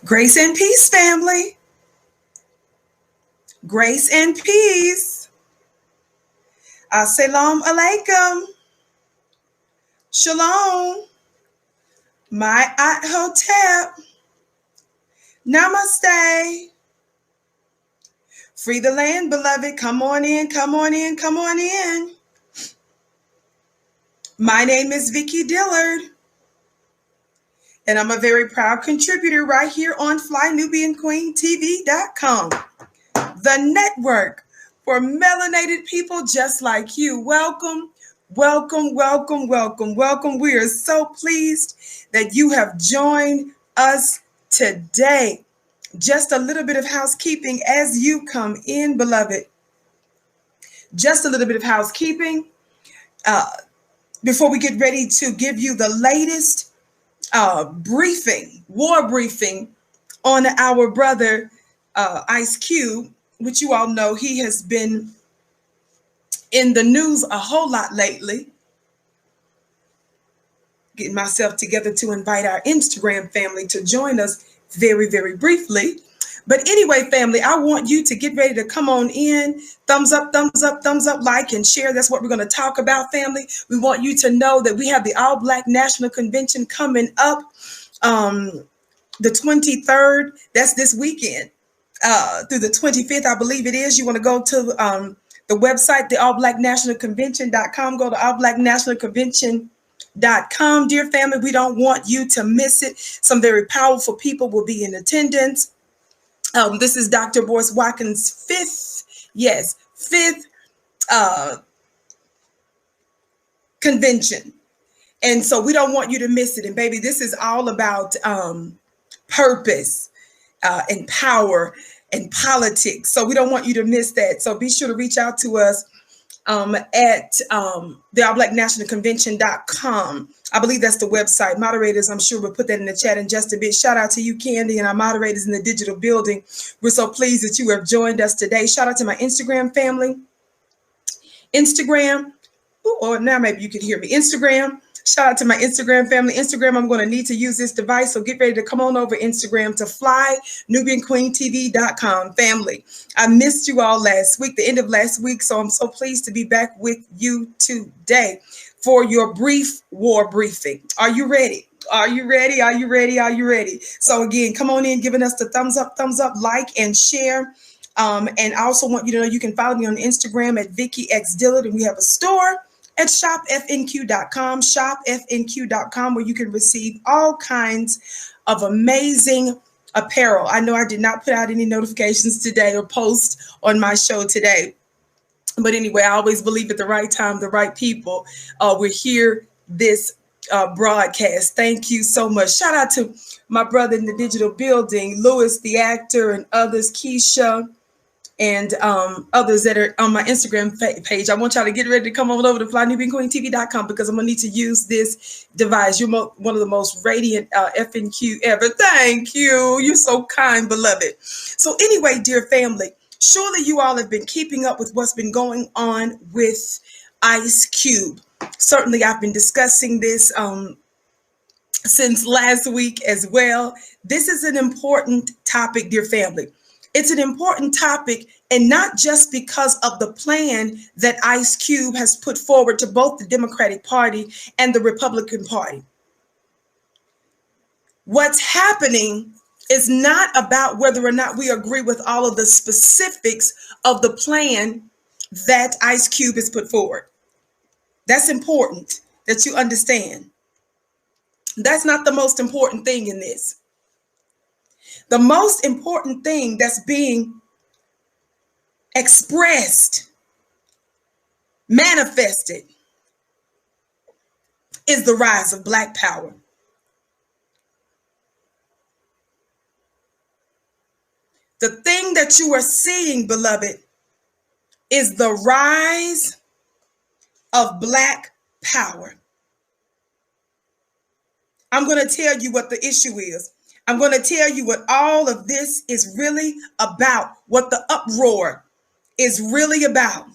Grace and peace, family. Grace and peace. Assalamu alaikum. Shalom. My at hotep. Namaste. Free the land, beloved. Come on in, come on in, come on in. My name is Vicki Dillard, and I'm a very proud contributor right here on FlyNubianQueenTV.com, the network for melanated people just like you. Welcome, welcome, welcome, welcome, welcome. We are so pleased that you have joined us today. Just a little bit of housekeeping as you come in, beloved. Just a little bit of housekeeping before we get ready to give you the latest war briefing on our brother Ice Cube, which you all know he has been in the news a whole lot lately. Getting myself together to invite our Instagram family to join us very, very briefly. But anyway, family, I want you to get ready to come on in. Thumbs up, thumbs up, thumbs up, like and share. That's what we're going to talk about, family. We want you to know that we have the All Black National Convention coming up the 23rd. That's this weekend through the 25th, I believe it is. You want to go to the website, the allblacknationalconvention.com. Go to allblacknationalconvention.com. Dear family, we don't want you to miss it. Some very powerful people will be in attendance. This is Dr. Boyce Watkins' fifth convention. And so we don't want you to miss it. And baby, this is all about purpose and power and politics. So we don't want you to miss that. So be sure to reach out to us at the allblacknationalconvention.com. I believe that's the website. Moderators, I'm sure we'll put that in the chat in just a bit. Shout out to you, Candy, and our moderators in the digital building. We're so pleased that you have joined us today. Shout out to my Instagram family. Instagram, or now maybe you can hear me. Instagram. Shout out to my Instagram family. Instagram, I'm going to need to use this device, so get ready to come on over Instagram to FlyNubianQueenTV.com. Family, I missed you all last week, the end of last week, so I'm so pleased to be back with you today for your brief war briefing. Are you ready? Are you ready? Are you ready? Are you ready? So again, come on in, giving us the thumbs up, like, and share. And I also want you to know you can follow me on Instagram at Vicki X Dillard, and we have a store at shopfnq.com, shopfnq.com, where you can receive all kinds of amazing apparel. I know I did not put out any notifications today or post on my show today. But anyway, I always believe at the right time, the right people will hear this broadcast. Thank you so much. Shout out to my brother in the digital building, Lewis, the actor, and others, Keisha, and others that are on my Instagram page. I want y'all to get ready to come on over to FlyNubianQueenTV.com because I'm going to need to use this device. You're one of the most radiant FNQ ever. Thank you. You're so kind, beloved. So anyway, dear family, surely you all have been keeping up with what's been going on with Ice Cube. Certainly, I've been discussing this since last week as well. This is an important topic, dear family. It's an important topic, and not just because of the plan that Ice Cube has put forward to both the Democratic Party and the Republican Party. What's happening is not about whether or not we agree with all of the specifics of the plan that Ice Cube has put forward. That's important that you understand. That's not the most important thing in this. The most important thing that's being expressed, manifested, is the rise of Black power. The thing that you are seeing, beloved, is the rise of Black power. I'm going to tell you what the issue is. I'm going to tell you what all of this is really about, what the uproar is really about.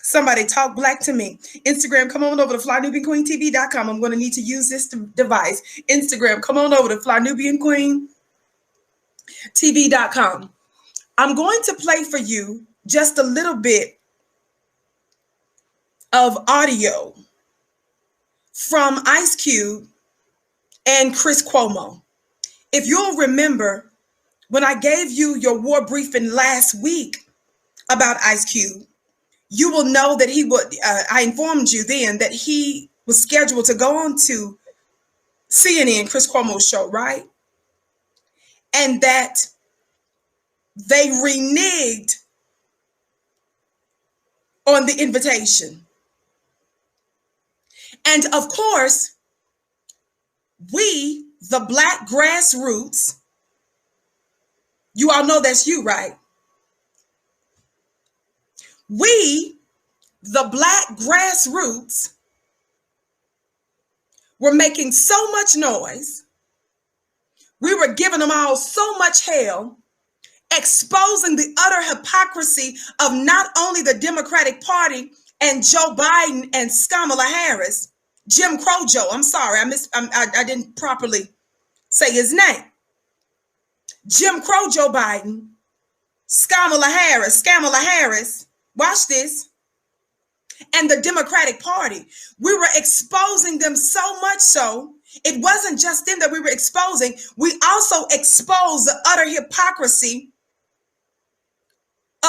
Somebody talk Black to me. Instagram, come on over to FlyNubianQueenTV.com. I'm going to need to use this device. Instagram, come on over to FlyNubianQueen. TV.com. I'm going to play for you just a little bit of audio from Ice Cube and Chris Cuomo. If you'll remember, when I gave you your war briefing last week about Ice Cube, you will know that I informed you then that he was scheduled to go on to CNN, Chris Cuomo's show, right? And that they reneged on the invitation. And of course, we, the Black grassroots, you all know that's you, right? We, the Black grassroots, were making so much noise. We were giving them all so much hell, exposing the utter hypocrisy of not only the Democratic Party and Joe Biden and Kamala Harris, Jim Crow Joe. I'm sorry, I didn't properly say his name. Jim Crow Joe Biden, Kamala Harris, watch this, and the Democratic Party. We were exposing them so much so, it wasn't just them that we were exposing, we also exposed the utter hypocrisy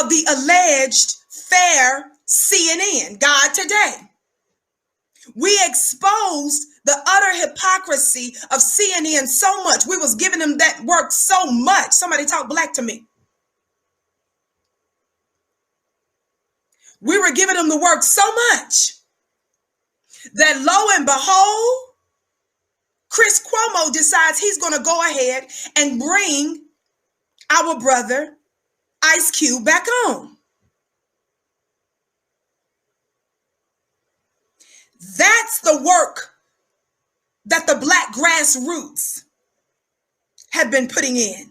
of the alleged fair CNN, God Today. We exposed the utter hypocrisy of CNN so much. We was giving them that work so much. Somebody talk black to me. We were giving them the work so much that lo and behold, Chris Cuomo decides he's going to go ahead and bring our brother Ice Cube back on. That's the work that the Black grassroots have been putting in.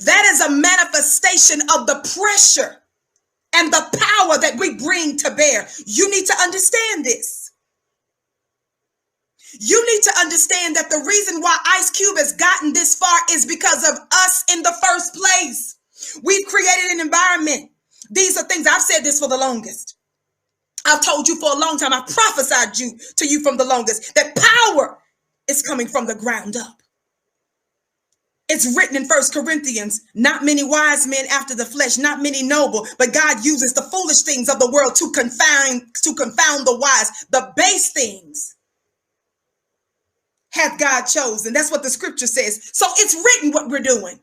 That is a manifestation of the pressure and the power that we bring to bear. You need to understand this. You need to understand that the reason why Ice Cube has gotten this far is because of us in the first place. We've created an environment. These are things, I've said this for the longest. I've told you for a long time. I've prophesied to you from the longest that power is coming from the ground up. It's written in 1 Corinthians, not many wise men after the flesh, not many noble, but God uses the foolish things of the world to confound the wise. The base things hath God chosen. That's what the scripture says. So it's written what we're doing.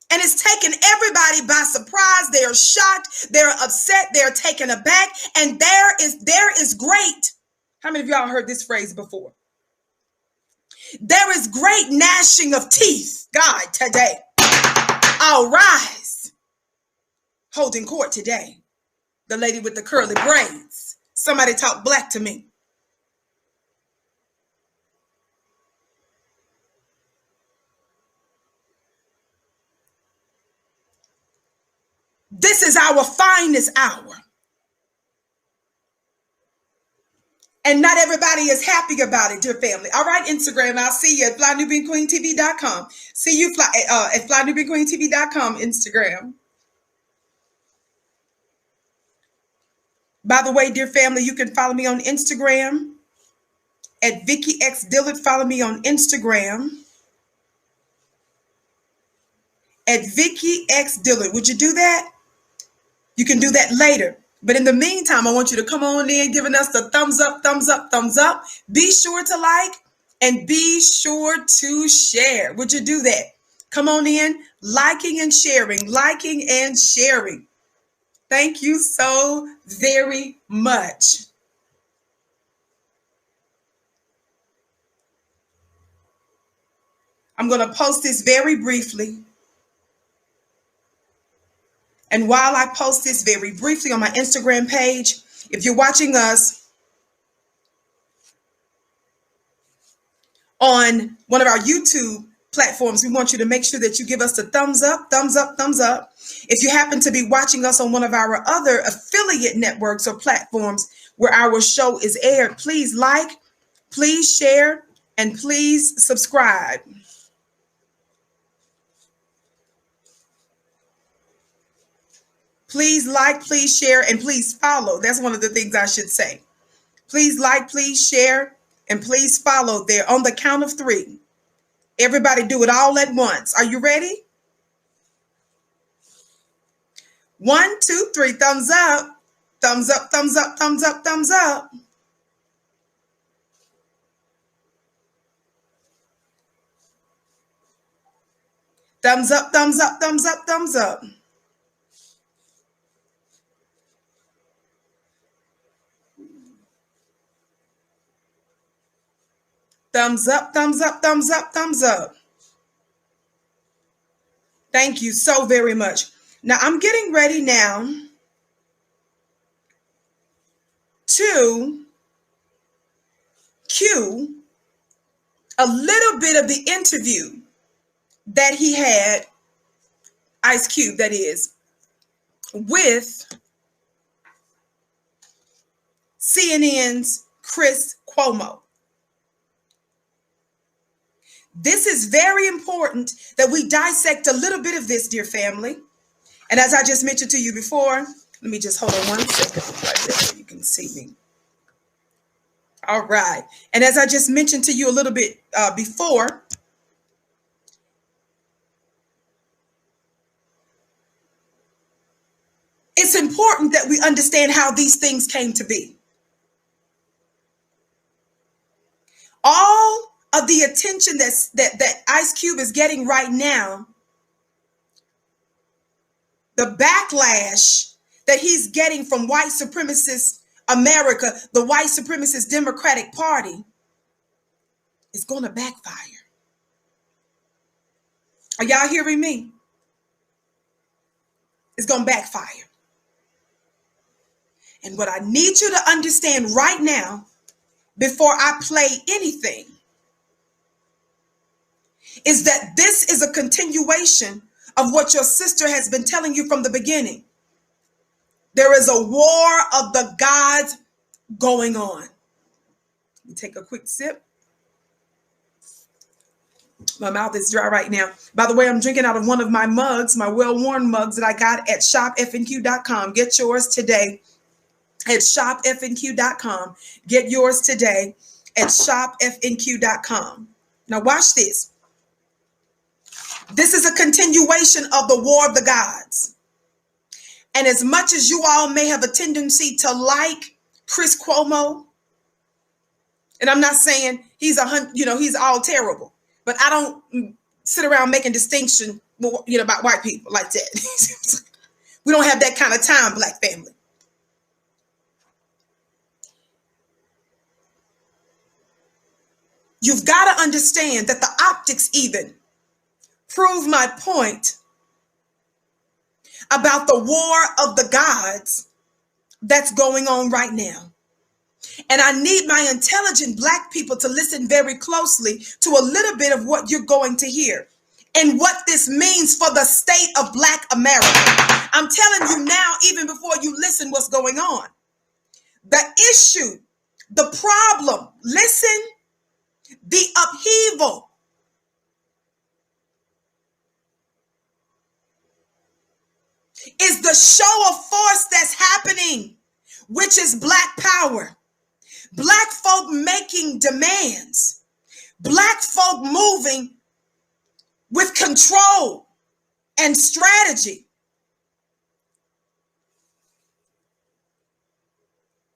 And it's taken everybody by surprise. They are shocked. They're upset. They're taken aback. And there is great. How many of y'all heard this phrase before? There is great gnashing of teeth, God, today. I'll rise. Holding court today. The lady with the curly braids. Somebody talk black to me. This is our finest hour. And not everybody is happy about it, dear family. All right, Instagram, I'll see you at FlyNubianQueenTV.com. See you at FlyNubianQueenTV.com, Instagram. By the way, dear family, you can follow me on Instagram at Vicky X Dillard. Follow me on Instagram at Vicky X Dillard. Would you do that? You can do that later. But in the meantime, I want you to come on in, giving us the thumbs up, thumbs up, thumbs up. Be sure to like and be sure to share. Would you do that? Come on in, liking and sharing, liking and sharing. Thank you so very much. I'm going to post this very briefly. And while I post this very briefly on my Instagram page, if you're watching us on one of our YouTube platforms, we want you to make sure that you give us the thumbs up, thumbs up, thumbs up. If you happen to be watching us on one of our other affiliate networks or platforms where our show is aired, please like, please share, and please subscribe. Please like, please share, and please follow. That's one of the things I should say. Please like, please share, and please follow there on the count of 3. Everybody do it all at once. Are you ready? 1, 2, 3. Thumbs up. Thumbs up, thumbs up, thumbs up, thumbs up. Thumbs up, thumbs up, thumbs up, thumbs up. Thumbs up, thumbs up, thumbs up, thumbs up. Thank you so very much. Now I'm getting ready now to cue a little bit of the interview that he had, Ice Cube, that is, with CNN's Chris Cuomo. This is very important that we dissect a little bit of this, dear family. And as I just mentioned to you before, let me just hold on 1 second right there so you can see me. All right. And as I just mentioned to you a little bit before, it's important that we understand how these things came to be. All of the attention that Ice Cube is getting right now, the backlash that he's getting from white supremacist America, the white supremacist Democratic Party, is going to backfire. Are y'all hearing me? It's going to backfire. And what I need you to understand right now, before I play anything, is that this is a continuation of what your sister has been telling you from the beginning. There is a war of the gods going on. Let me take a quick sip. My mouth is dry right now. By the way, I'm drinking out of one of my mugs, my well-worn mugs that I got at shopfnq.com. Get yours today at shopfnq.com. Get yours today at shopfnq.com. Now watch this. This is a continuation of the war of the gods. And as much as you all may have a tendency to like Chris Cuomo, and I'm not saying he's all terrible, but I don't sit around making distinction, about white people like that. We don't have that kind of time, Black family. You've got to understand that the optics even prove my point about the war of the gods that's going on right now. And I need my intelligent Black people to listen very closely to a little bit of what you're going to hear and what this means for the state of Black America. I'm telling you now, even before you listen what's going on. The issue, the problem, listen, the upheaval is the show of force that's happening, which is Black power. Black folk making demands. Black folk moving with control and strategy.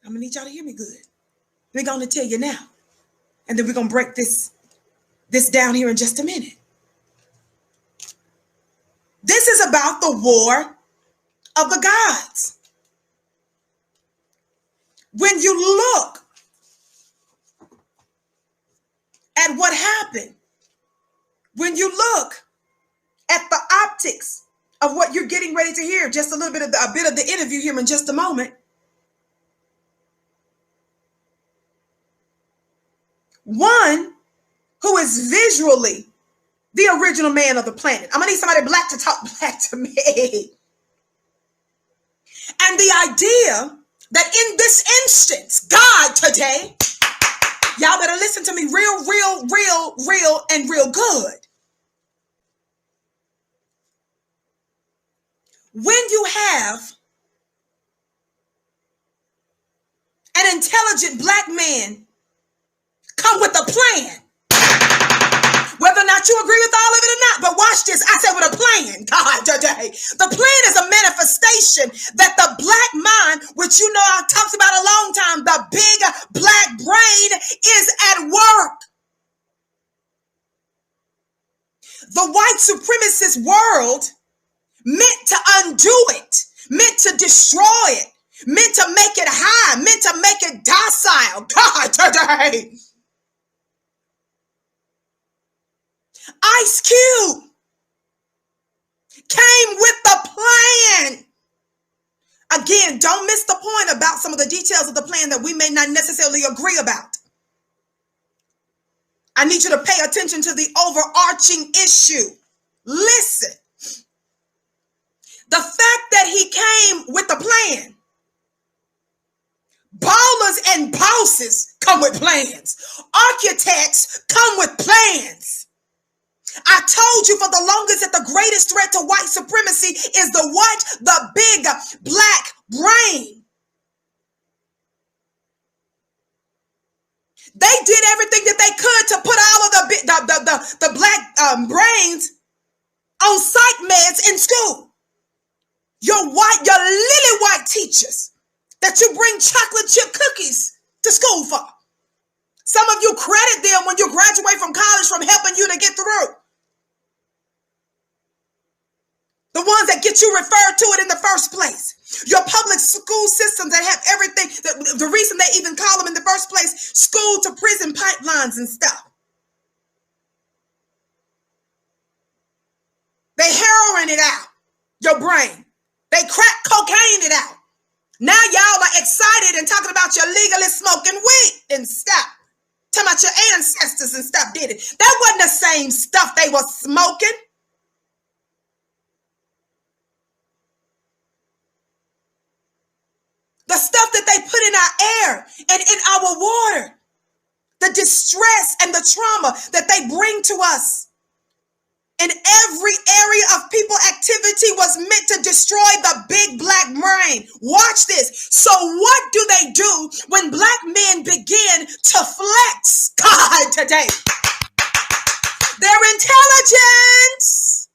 I'm going to need y'all to hear me good. We're going to tell you now. And then we're going to break this down here in just a minute. This is about the war of the gods. When you look at what happened, when you look at the optics of what you're getting ready to hear, just a bit of the interview here in just a moment. One who is visually the original man of the planet. I'm gonna need somebody Black to talk Black to me. And the idea that in this instance, God today, y'all better listen to me real, and real good. When you have an intelligent black man come with a plan. Whether or not you agree with all of it or not, but watch this. I said with a plan, God, today. The plan is a manifestation that the black mind, which you know I talked about a long time, the big black brain is at work. The white supremacist world meant to undo it, meant to destroy it, meant to make it high, meant to make it docile. God, today. Ice Cube came with the plan. Again, don't miss the point about some of the details of the plan that we may not necessarily agree about. I need you to pay attention to the overarching issue. Listen. The fact that he came with a plan. Ballers and bosses come with plans. Architects come with plans. I told you for the longest that the greatest threat to white supremacy is the what? The big black brain. They did everything that they could to put all of the black brains on psych meds in school. Your lily white teachers that you bring chocolate chip cookies to school for. Some of you credit them when you graduate from college from helping you to get through. The ones that get you referred to it in the first place. Your public school systems that have everything. The reason they even call them in the first place, school to prison pipelines and stuff. They heroin it out, your brain. They crack cocaine it out. Now y'all are excited and talking about your legally smoking weed and stuff. Talking about your ancestors and stuff did it. That wasn't the same stuff they were smoking. The stuff that they put in our air and in our water. The distress and the trauma that they bring to us. In every area of people activity was meant to destroy the big black brain. Watch this. So what do they do when black men begin to flex? God, today. Their intelligence.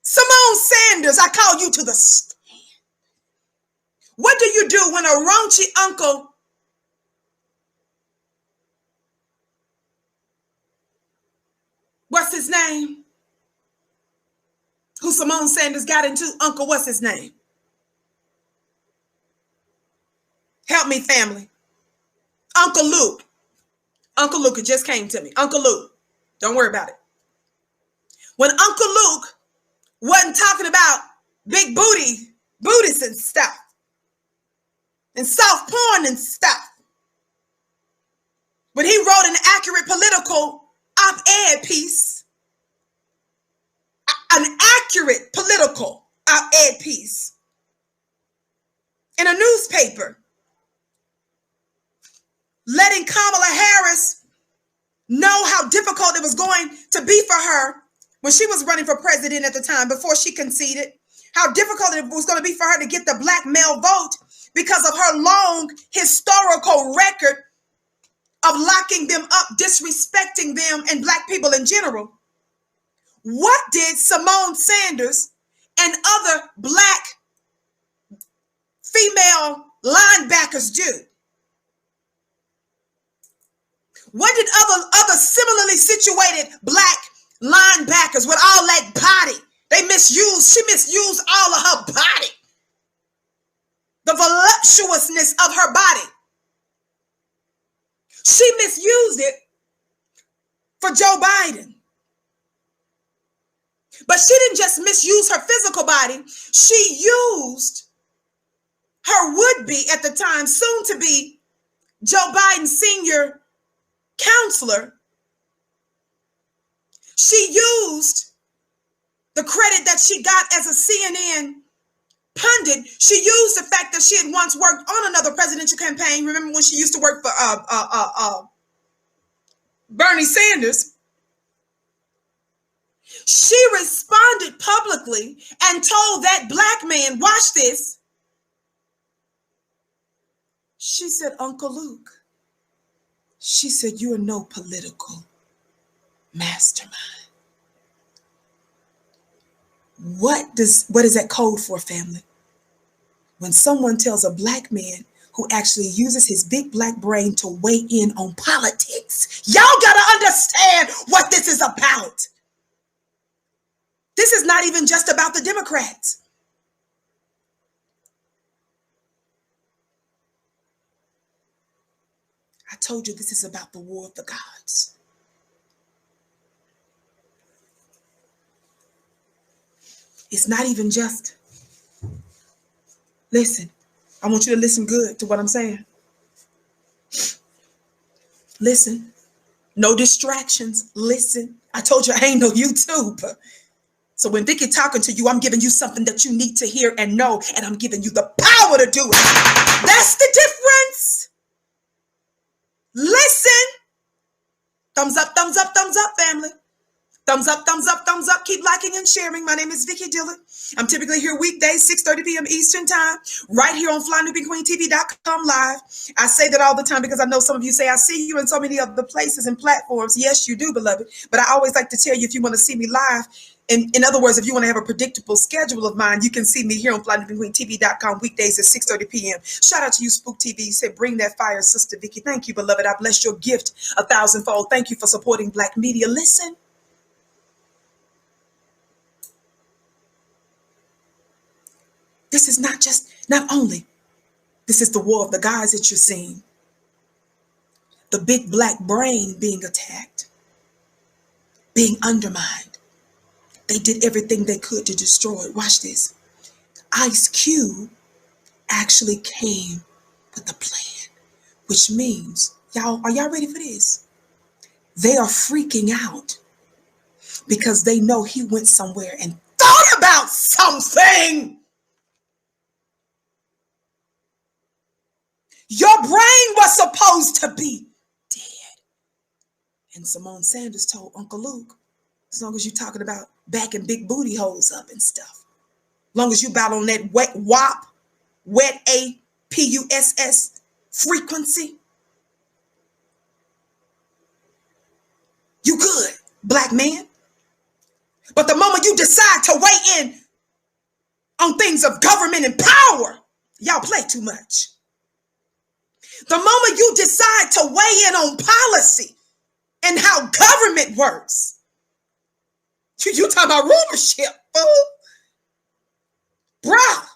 Simone Sanders, I call you to the stand. What do you do when a raunchy uncle what's his name? Who Simone Sanders got into? Uncle, what's his name? Help me, family. Uncle Luke. Uncle Luke, it just came to me. Uncle Luke. Don't worry about it. When Uncle Luke wasn't talking about big booties and stuff, and soft porn and stuff, but he wrote an accurate political op-ed piece, an accurate political op-ed piece in a newspaper, letting Kamala Harris know how difficult it was going to be for her when she was running for president at the time, before she conceded, how difficult it was going to be for her to get the black male vote because of her long historical record of locking them up, disrespecting them and black people in general. What did Simone Sanders and other black female linebackers do? What did other similarly situated black linebackers with all that body? She misused all of her body. The voluptuousness of her body. She misused it for Joe Biden. But she didn't just misuse her physical body. She used her would-be at the time, soon to be Joe Biden's senior counselor. She used the credit that she got as a CNN pundit. She used the fact that she had once worked on another presidential campaign. Remember when she used to work for Bernie Sanders? She responded publicly and told that black man, watch this, She said, Uncle Luke, she said, you are no political mastermind. What is that code for, family? When someone tells a black man who actually uses his big black brain to weigh in on politics, y'all gotta understand what this is about. This is not even just about the Democrats. I told you this is about the war of the gods. It's not even just, listen, I want you to listen good to what I'm saying. Listen, no distractions, listen. I told you I ain't no YouTube. So when Vicki talking to you, I'm giving you something that you need to hear and know, and I'm giving you the power to do it. That's the difference. Listen. Thumbs up, family. Thumbs up, keep liking and sharing. My name is Vicki Dillon. I'm typically here weekdays, 6:30 p.m. Eastern time, right here on FlyNewBigQueenTV.com live. I say that all the time because I know some of you say, I see you in so many other places and platforms. Yes, you do, beloved. But I always like to tell you, if you want to see me live, in other words, if you want to have a predictable schedule of mine, you can see me here on FlyNewBigQueenTV.com weekdays at 6:30 p.m. Shout out to you, Spook TV. You said, bring that fire, Sister Vicki. Thank you, beloved. I bless your gift 1,000-fold. Thank you for supporting Black media. Listen. This is not only, this is the war of the gods that you're seeing. The big black brain being attacked, being undermined. They did everything they could to destroy it. Watch this. Ice Cube actually came with a plan, which means, are y'all ready for this? They are freaking out because they know he went somewhere and thought about something. Your brain was supposed to be dead. And Simone Sanders told Uncle Luke, as long as you're talking about backing big booty holes up and stuff, as long as you battle on that wet WAP, wet APUSS frequency, you good, black man. But the moment you decide to weigh in on things of government and power, y'all play too much. The moment you decide to weigh in on policy and how government works, you talking about rulership, fool. Bruh,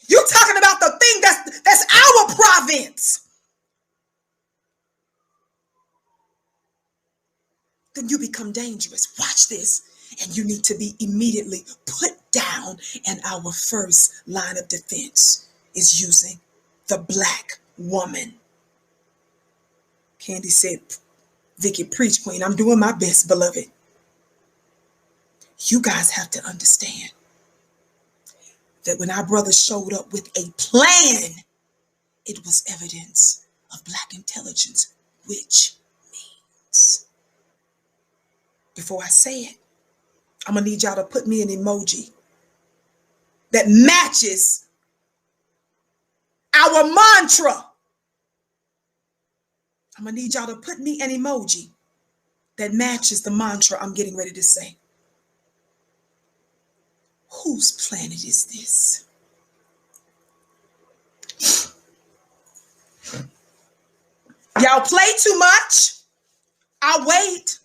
you talking about the thing that's our province. Then you become dangerous. Watch this. And you need to be immediately put down. And our first line of defense is using the black woman. Candy said, Vicki, preach, queen. I'm doing my best, beloved. You guys have to understand that when our brother showed up with a plan, it was evidence of black intelligence, which means, before I say it, I'm going to need y'all to put me an emoji that matches our mantra. I'm going to need y'all to put me an emoji that matches the mantra I'm getting ready to say. Whose planet is this? Y'all play too much. I'll wait.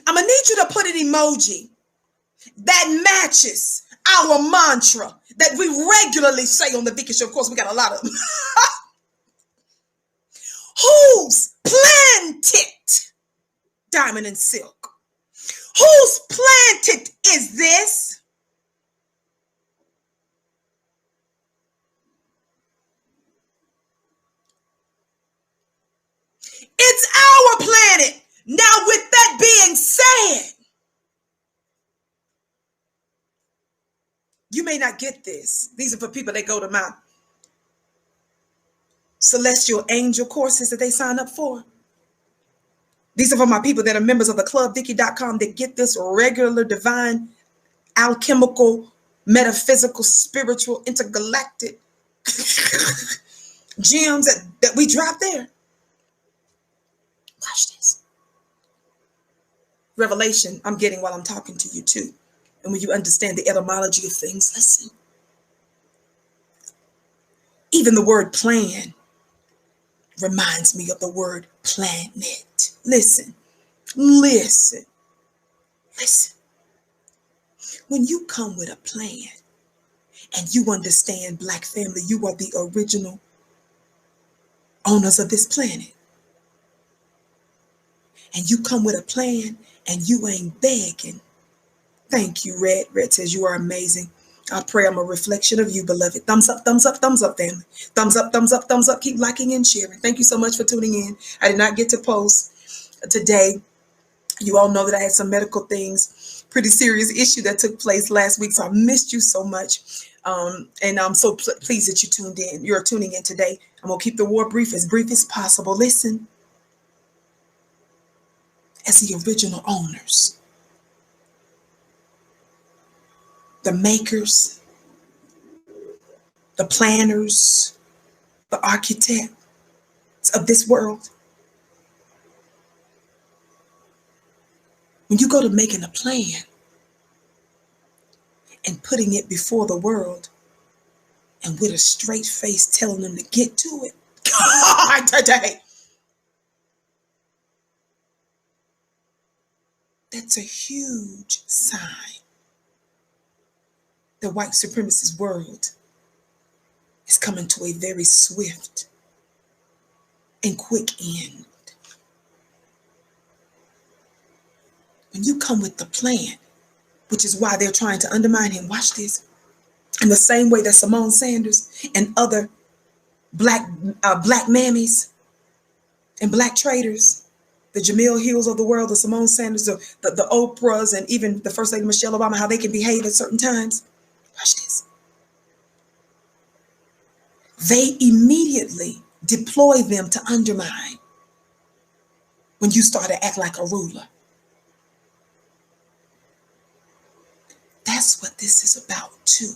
I'm going to need you to put an emoji that matches our mantra that we regularly say on the Vicki Show. Of course, we got a lot of them. Whose planted diamond and silk? Whose planted is this? It's our planet. Now, with that being said, you may not get this. These are for people that go to my celestial angel courses that they sign up for. These are for my people that are members of the club, Vicki.com, that get this regular divine alchemical metaphysical, spiritual, intergalactic gems that we drop there. Watch this. Revelation I'm getting while I'm talking to you too. And when you understand the etymology of things, listen. Even the word plan reminds me of the word planet. Listen, listen, listen. When you come with a plan and you understand, Black family, you are the original owners of this planet. And you come with a plan and you ain't begging. Thank you, Red. Red says you are amazing. I pray I'm a reflection of you, beloved. Thumbs up, family. Thumbs up, thumbs up, thumbs up. Keep liking and sharing. Thank you so much for tuning in. I did not get to post today. You all know that I had some medical things, pretty serious issue that took place last week. So I missed you so much. And I'm so pleased that you tuned in. You're tuning in today. I'm going to keep the war brief as possible. Listen, as the original owners, the makers, the planners, the architects of this world. When you go to making a plan and putting it before the world and with a straight face telling them to get to it, God, today, that's a huge sign. The white supremacist world is coming to a very swift and quick end. When you come with the plan, which is why they're trying to undermine him, watch this, in the same way that Simone Sanders and other black mammies and black traders, the Jamil Hills of the world, the Simone Sanders, the Oprahs, and even the First Lady Michelle Obama, how they can behave at certain times. Watch this. They immediately deploy them to undermine when you start to act like a ruler. That's what this is about too.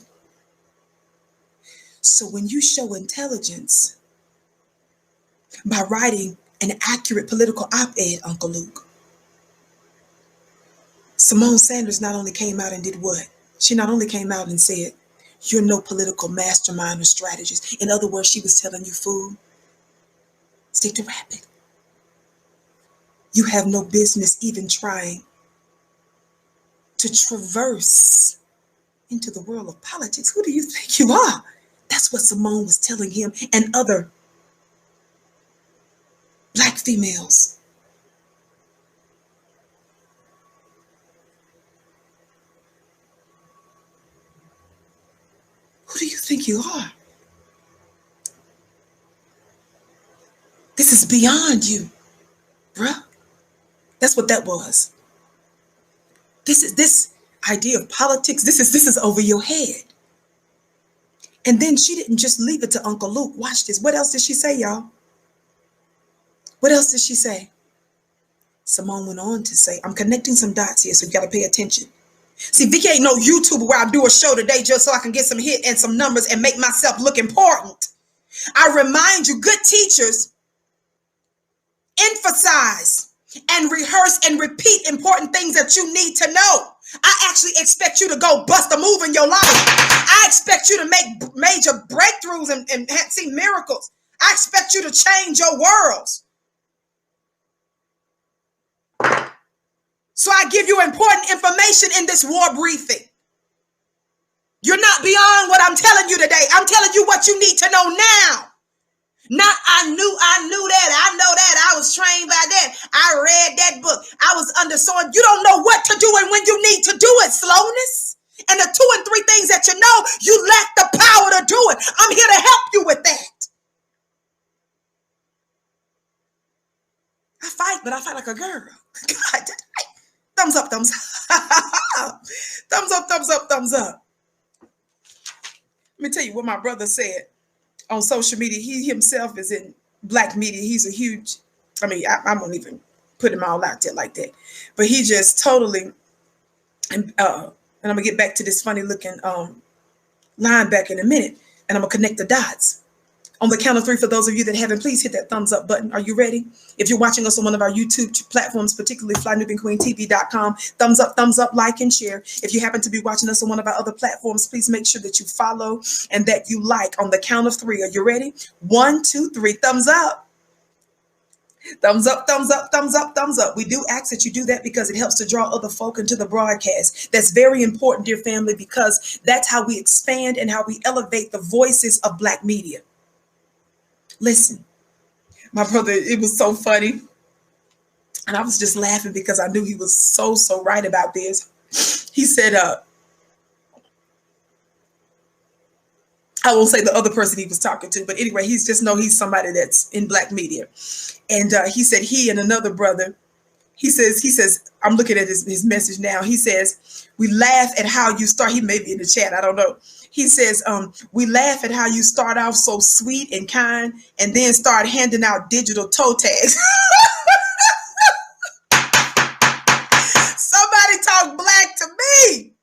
So when you show intelligence by writing an accurate political op-ed, Uncle Luke, Simone Sanders not only came out and did what? She not only came out and said, you're no political mastermind or strategist. In other words, she was telling you, fool, stick to rapping. You have no business even trying to traverse into the world of politics. Who do you think you are? That's what Simone was telling him and other black females. Who do you think you are? This is beyond you, bruh. That's what that was. This idea of politics, this is over your head. And then she didn't just leave it to Uncle Luke. Watch this. What else did she say, y'all? What else did she say? Simone went on to say, I'm connecting some dots here, so you got to pay attention. See, Vicky ain't no YouTuber where I do a show today just so I can get some hit and some numbers and make myself look important. I remind you, good teachers emphasize and rehearse and repeat important things that you need to know. I actually expect you to go bust a move in your life. I expect you to make major breakthroughs and see miracles. I expect you to change your worlds. So I give you important information in this war briefing. You're not beyond what I'm telling you today. I'm telling you what you need to know now. Not I knew that. I know that. I was trained by that. I read that book. I was understood. You don't know what to do and when you need to do it, slowness. And the 2 and 3 things that you know, you lack the power to do it. I'm here to help you with that. I fight, but I fight like a girl. God, thumbs up, thumbs up. Thumbs up, thumbs up, thumbs up. Let me tell you what my brother said on social media. He himself is in black media. He's a huge, I won't even put him all out there like that. But he just totally, and And I'm going to get back to this funny looking line back in a minute. And I'm going to connect the dots. On the count of 3, for those of you that haven't, please hit that thumbs up button. Are you ready? If you're watching us on one of our YouTube platforms, particularly FlyNubianQueenTV.com, thumbs up, like, and share. If you happen to be watching us on one of our other platforms, please make sure that you follow and that you like. On the count of 3, are you ready? 1, 2, 3, thumbs up. Thumbs up, thumbs up, thumbs up, thumbs up. We do ask that you do that because it helps to draw other folk into the broadcast. That's very important, dear family, because that's how we expand and how we elevate the voices of Black media. Listen, my brother, it was so funny. And I was just laughing because I knew he was so right about this. He said, I won't say the other person he was talking to, but anyway, he's somebody that's in Black media. And he said he and another brother, he says, I'm looking at his message now. He says, we laugh at how you start. He may be in the chat. I don't know. He says, we laugh at how you start off so sweet and kind and then start handing out digital toe tags. Somebody talk Black to me.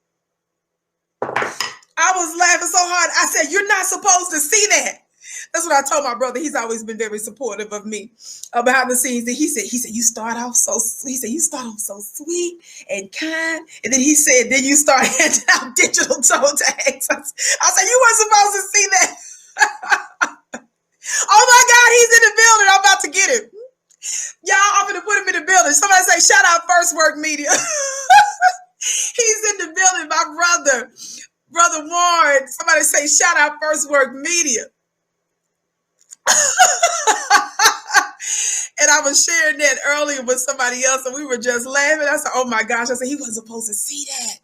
I was laughing so hard. I said, you're not supposed to see that. That's what I told my brother. He's always been very supportive of me behind the scenes. And he said, you start off so sweet and kind. And then he said, then you start handing out digital toe tags. I said, you weren't supposed to see that. Oh my God, he's in the building. I'm about to get him. Y'all, I'm going to put him in the building. Somebody say, shout out First Work Media. He's in the building, my brother Warren. Somebody say, shout out First Work Media. And I was sharing that earlier with somebody else, and we were just laughing. I said, oh my gosh. I said, he wasn't supposed to see that.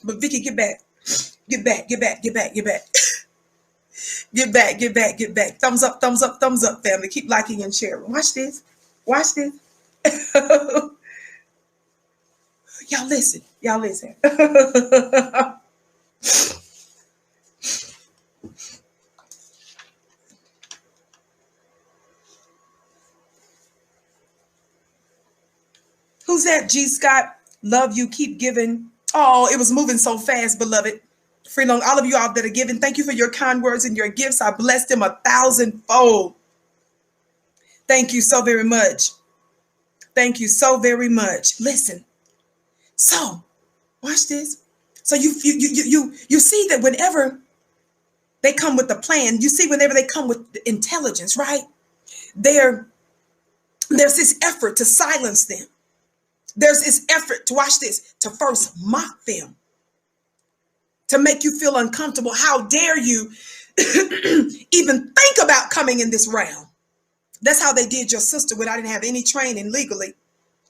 But Vicky, get back. Get back. Thumbs up, family. Keep liking and sharing. Watch this. Y'all listen. Who's that? G. Scott, love you, keep giving. Oh, it was moving so fast, beloved. Free long, all of you out that are giving, thank you for your kind words and your gifts. I blessed them 1,000-fold. Thank you so very much. Listen. So, watch this. So you see that whenever they come with the plan, you see whenever they come with the intelligence, right? There's this effort to silence them. There's this effort to watch this, to first mock them, to make you feel uncomfortable. How dare you even think about coming in this realm? That's how they did your sister when I didn't have any training legally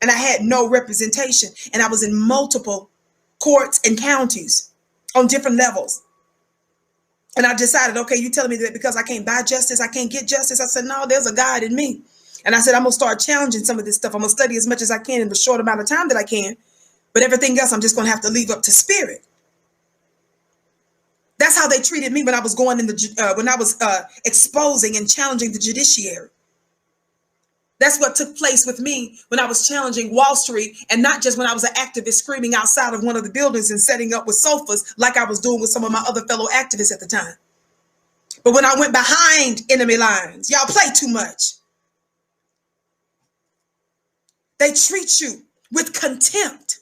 and I had no representation. And I was in multiple courts and counties on different levels. And I decided, okay, you telling me that because I can't buy justice, I can't get justice. I said, no, there's a God in me. And I said, I'm going to start challenging some of this stuff. I'm going to study as much as I can in the short amount of time that I can. But everything else, I'm just going to have to leave up to spirit. That's how they treated me when I was going in when I was exposing and challenging the judiciary. That's what took place with me when I was challenging Wall Street, and not just when I was an activist screaming outside of one of the buildings and setting up with sofas like I was doing with some of my other fellow activists at the time. But when I went behind enemy lines, y'all play too much. They treat you with contempt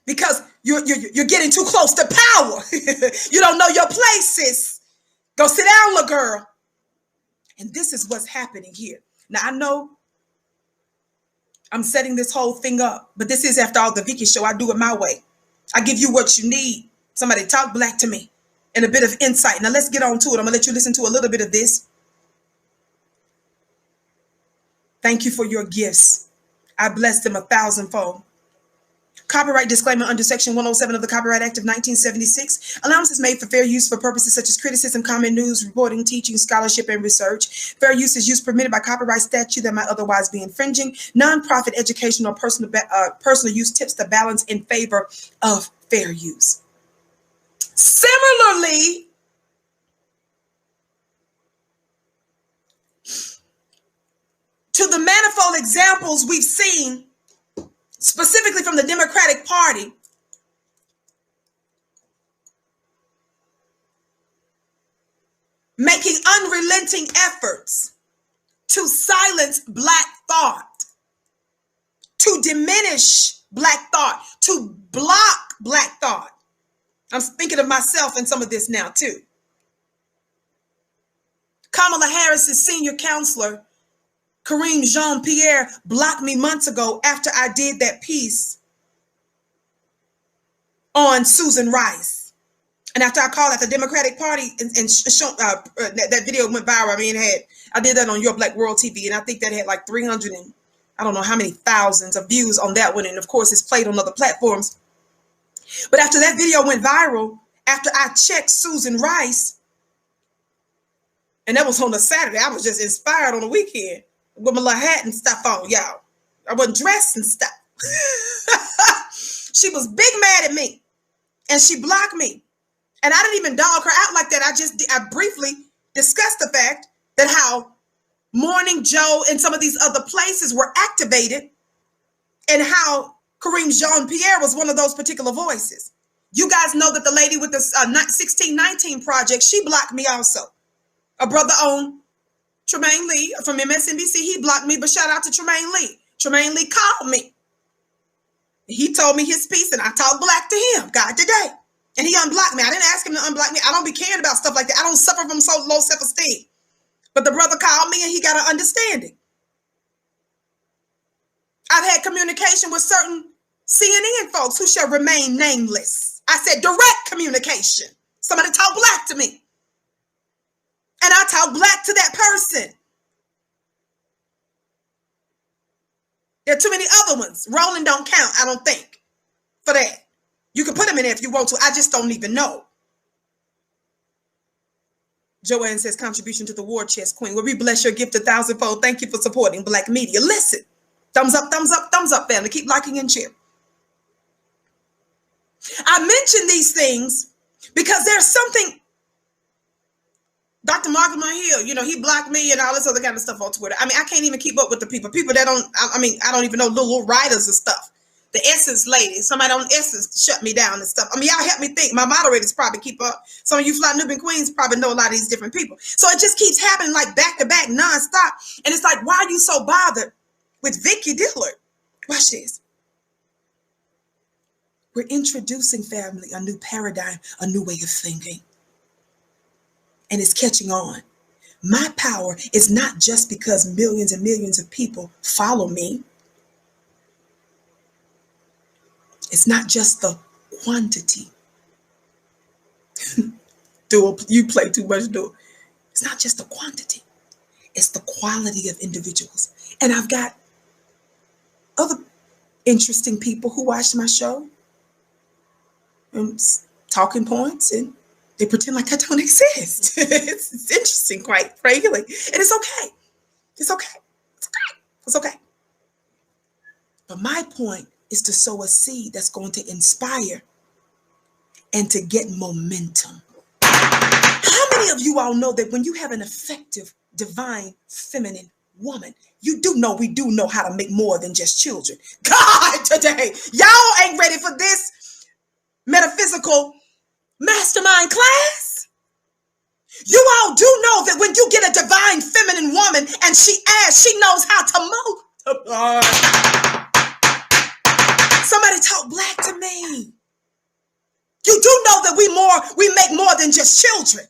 because you're getting too close to power. You don't know your places. Go sit down, little girl. And this is what's happening here. Now, I know I'm setting this whole thing up, but this is after all the Vicky show. I do it my way. I give you what you need. Somebody talk Black to me and a bit of insight. Now, let's get on to it. I'm going to let you listen to a little bit of this. Thank you for your gifts. I bless them 1,000-fold. Copyright disclaimer under Section 107 of the Copyright Act of 1976. Allowance is made for fair use for purposes such as criticism, comment, news, reporting, teaching, scholarship, and research. Fair use is use permitted by copyright statute that might otherwise be infringing. Non-profit, educational, or personal use tips the balance in favor of fair use. Similarly, to the manifold examples we've seen specifically from the Democratic Party, making unrelenting efforts to silence Black thought, to diminish Black thought, to block Black thought. I'm thinking of myself in some of this now too. Kamala Harris's senior counselor, Kareem Jean-Pierre, blocked me months ago after I did that piece on Susan Rice. And after I called out the Democratic Party and that video went viral. I did that on Your Black World TV, and I think that had like 300 and I don't know how many thousands of views on that one. And of course, it's played on other platforms. But after that video went viral, after I checked Susan Rice, and that was on a Saturday, I was just inspired on the weekend with my little hat and stuff on, y'all. I wasn't dressed and stuff. She was big mad at me, and she blocked me. And I didn't even dog her out like that. I briefly discussed the fact that how Morning Joe and some of these other places were activated, and how Kareem Jean-Pierre was one of those particular voices. You guys know that the lady with the 1619 project, she blocked me also. A brother on Tremaine Lee from MSNBC, he blocked me, but shout out to Tremaine Lee. Tremaine Lee called me. He told me his piece, and I talked Black to him, God today. And he unblocked me. I didn't ask him to unblock me. I don't be caring about stuff like that. I don't suffer from so low self-esteem. But the brother called me, and he got an understanding. I've had communication with certain CNN folks who shall remain nameless. I said direct communication. Somebody talk Black to me. And I talk Black to that person. There are too many other ones. Rolling don't count, I don't think, for that. You can put them in there if you want to. I just don't even know. Joanne says, contribution to the war chest, Queen. Well, we bless your gift 1,000-fold. Thank you for supporting Black media. Listen, thumbs up, family. Keep liking and sharing. I mention these things because there's something. Dr. Marvin Hill, he blocked me and all this other kind of stuff on Twitter. I can't even keep up with the people that don't, I don't even know little writers and stuff. The Essence lady, somebody on Essence shut me down and stuff. Y'all help me think. My moderators probably keep up. Some of you Fly Nubian Queens probably know a lot of these different people. So it just keeps happening like back to back, nonstop. And it's like, why are you so bothered with Vicky Dillard? Watch this. We're introducing, family, a new paradigm, a new way of thinking. And it's catching on. My power is not just because millions and millions of people follow me. It's not just the quantity. You play too much, Dual. It's not just the quantity. It's the quality of individuals. And I've got other interesting people who watch my show and talking points, and they pretend like I don't exist. It's interesting, quite frankly. And it's okay. It's okay. It's okay. It's okay. But my point is to sow a seed that's going to inspire and to get momentum. How many of you all know that when you have an effective, divine, feminine woman, we do know how to make more than just children? God, today, y'all ain't ready for this metaphysical mastermind class. You all do know that when you get a divine feminine woman and she knows how to multiply. Somebody talk Black to me. You do know that we make more than just children.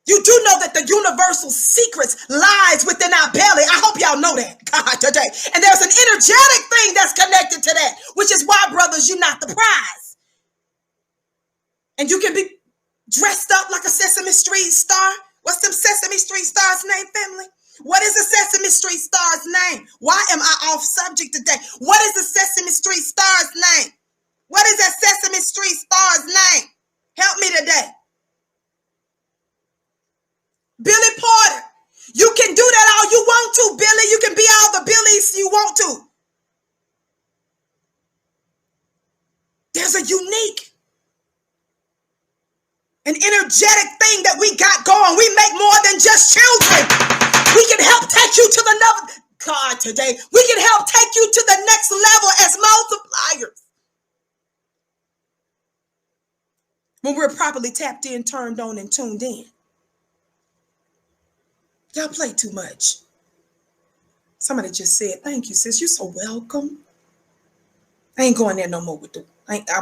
You do know that the universal secrets lies within our belly. I hope y'all know that, God, today. And there's an energetic thing that's connected to that, which is why, brothers, you're not the prize. And you can be dressed up like a Sesame Street star. What's them Sesame Street stars' name, family? What is the Sesame Street star's name? Why am I off subject today? What is the Sesame Street star's name? What is that Sesame Street star's name? Help me today. Billy Porter. You can do that all you want to, Billy. You can be all the Billies you want to. There's a unique, an energetic thing that we got going. We make more than just children. We can help take you to the God, today we can help take you to the next level as multipliers. When we're properly tapped in, turned on, and tuned in. Y'all play too much. Somebody just said, thank you, sis. You're so welcome. I ain't going there no more with the,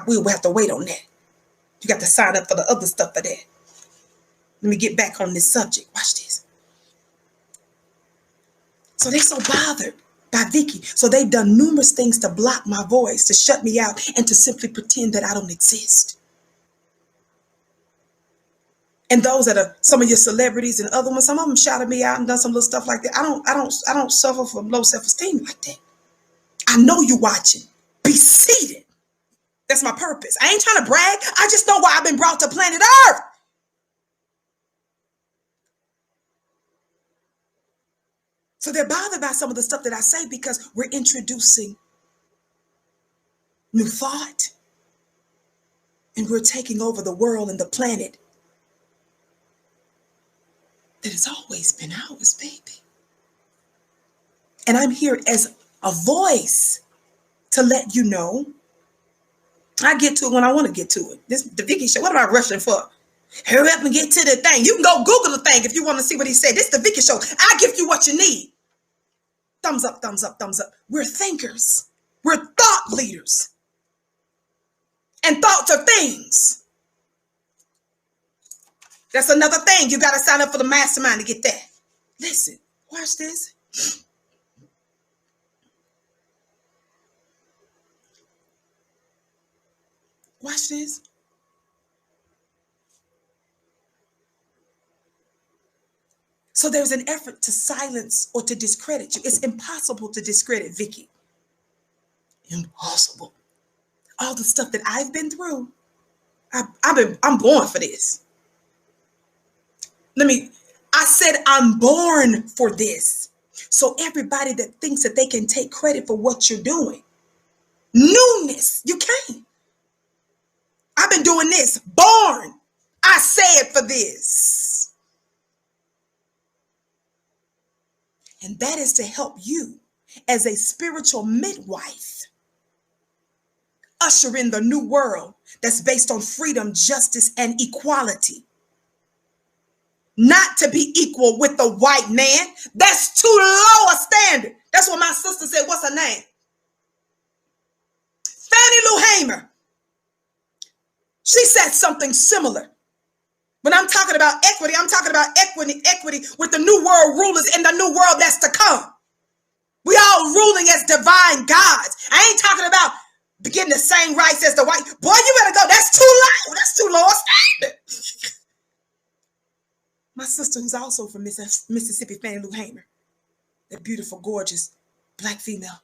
we'll have to wait on that. You got to sign up for the other stuff for that. Let me get back on this subject. Watch this. So they so bothered by Vicky. So they've done numerous things to block my voice, to shut me out, and to simply pretend that I don't exist. And those that are some of your celebrities and other ones, some of them shouted me out and done some little stuff like that. I don't suffer from low self-esteem like that. I know you watching. Be seated. That's my purpose. I ain't trying to brag. I just know why I've been brought to planet Earth. So they're bothered by some of the stuff that I say because we're introducing new thought. And we're taking over the world and the planet that has always been ours, baby. And I'm here as a voice to let you know. I get to it when I want to get to it. This the Vicky show. What am I rushing for? Hurry up and get to the thing. You can go Google the thing if you want to see what he said. This is the Vicky show. I give you what you need. Thumbs up, thumbs up, thumbs up. We're thinkers. We're thought leaders. And thoughts are things. That's another thing. You got to sign up for the mastermind to get that. Listen, watch this. Watch this. So there's an effort to silence or to discredit you. It's impossible to discredit Vicky. Impossible. All the stuff that I've been through, I'm born for this. I said I'm born for this. So everybody that thinks that they can take credit for what you're doing, newness, you can't. I've been doing this, born. I said for this. And that is to help you as a spiritual midwife usher in the new world that's based on freedom, justice, and equality. Not to be equal with the white man. That's too low a standard. That's what my sister said. What's her name? Fannie Lou Hamer. She said something similar. When I'm talking about equity, I'm talking about equity with the new world rulers in the new world that's to come. We all ruling as divine gods. I ain't talking about getting the same rights as the white. Boy, you better go. That's too low. That's too low a standard. My sister, who's also from Mississippi, Fannie Lou Hamer, that beautiful, gorgeous black female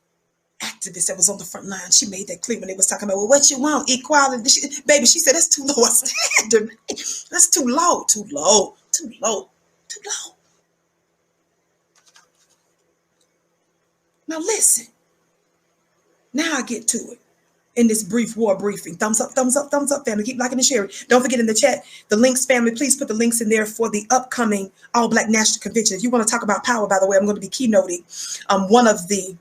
activist that was on the front line, she made that clear when they was talking about, well, what you want, equality. Baby, she said, that's too low a standard. That's too low, too low, too low, too low. Now listen. Now I get to it. In this brief war briefing. Thumbs up, family. Keep liking and sharing. Don't forget in the chat, the links, family. Please put the links in there for the upcoming All Black National Convention. If you want to talk about power, by the way, I'm going to be keynoting one of the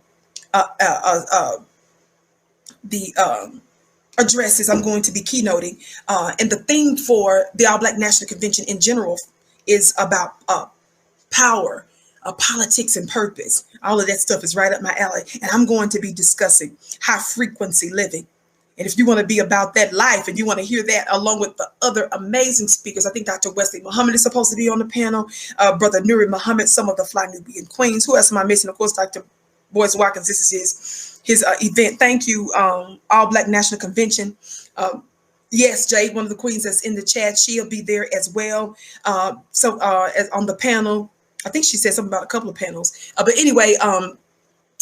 addresses I'm going to be keynoting. And the theme for the All Black National Convention in general is about power, politics, and purpose. All of that stuff is right up my alley. And I'm going to be discussing high frequency living. And if you want to be about that life and you want to hear that along with the other amazing speakers, I think Dr. Wesley Muhammad is supposed to be on the panel, Brother Nuri Muhammad, some of the Fly Nubian Queens. Who else am I missing? Of course, Dr. Boyce Watkins. This is his event. Thank you, All Black National Convention. Yes, Jade, one of the queens that's in the chat, she'll be there as well. As on the panel, I think she said something about a couple of panels. But anyway,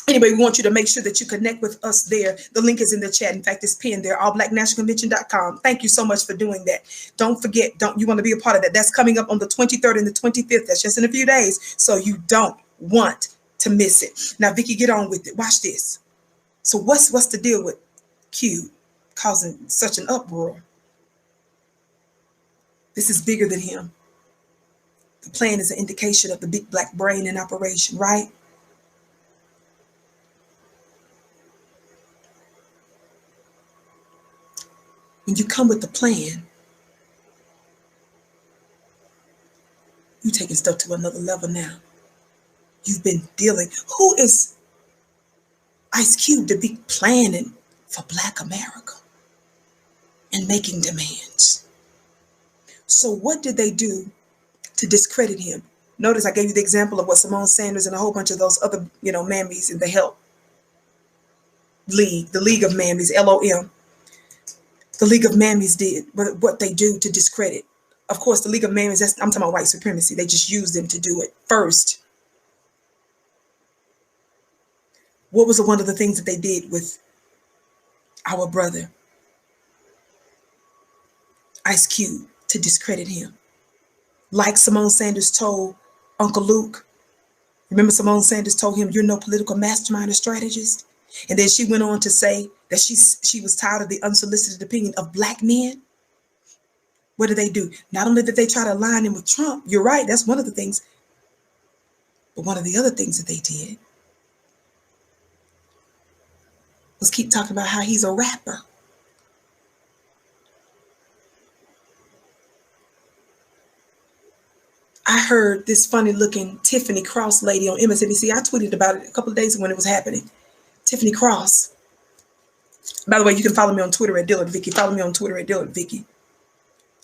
we want you to make sure that you connect with us there. The link is in the chat. In fact, it's pinned there, allblacknationalconvention.com. Thank you so much for doing that. Don't forget, you want to be a part of that. That's coming up on the 23rd and the 25th. That's just in a few days. So you don't want to miss it. Now, Vicky, get on with it. Watch this. So what's the deal with Q causing such an uproar? This is bigger than him. The plan is an indication of the big black brain in operation, right? when you come with the plan, you taking stuff to another level now. You've been dealing. Who is Ice Cube to be planning for Black America and making demands? So what did they do to discredit him? Notice I gave you the example of what Simone Sanders and a whole bunch of those other, mammies in the Help League, the League of Mammies, LOM, the League of Mammies did, what they do to discredit. Of course, the League of Mammies, I'm talking about white supremacy. They just used them to do it first. What was one of the things that they did with our brother, Ice Cube, to discredit him? Like Simone Sanders told Uncle Luke. Remember Simone Sanders told him, "You're no political mastermind or strategist." And then she went on to say that she was tired of the unsolicited opinion of Black men. What did they do? Not only did they try to align him with Trump, you're right, that's one of the things, but one of the other things that they did was keep talking about how he's a rapper. I heard this funny looking Tiffany Cross lady on MSNBC. I tweeted about it a couple of days ago when it was happening. Tiffany Cross. By the way, you can follow me on Twitter at Dillard Vicky. Follow me on Twitter at Dillard Vicky.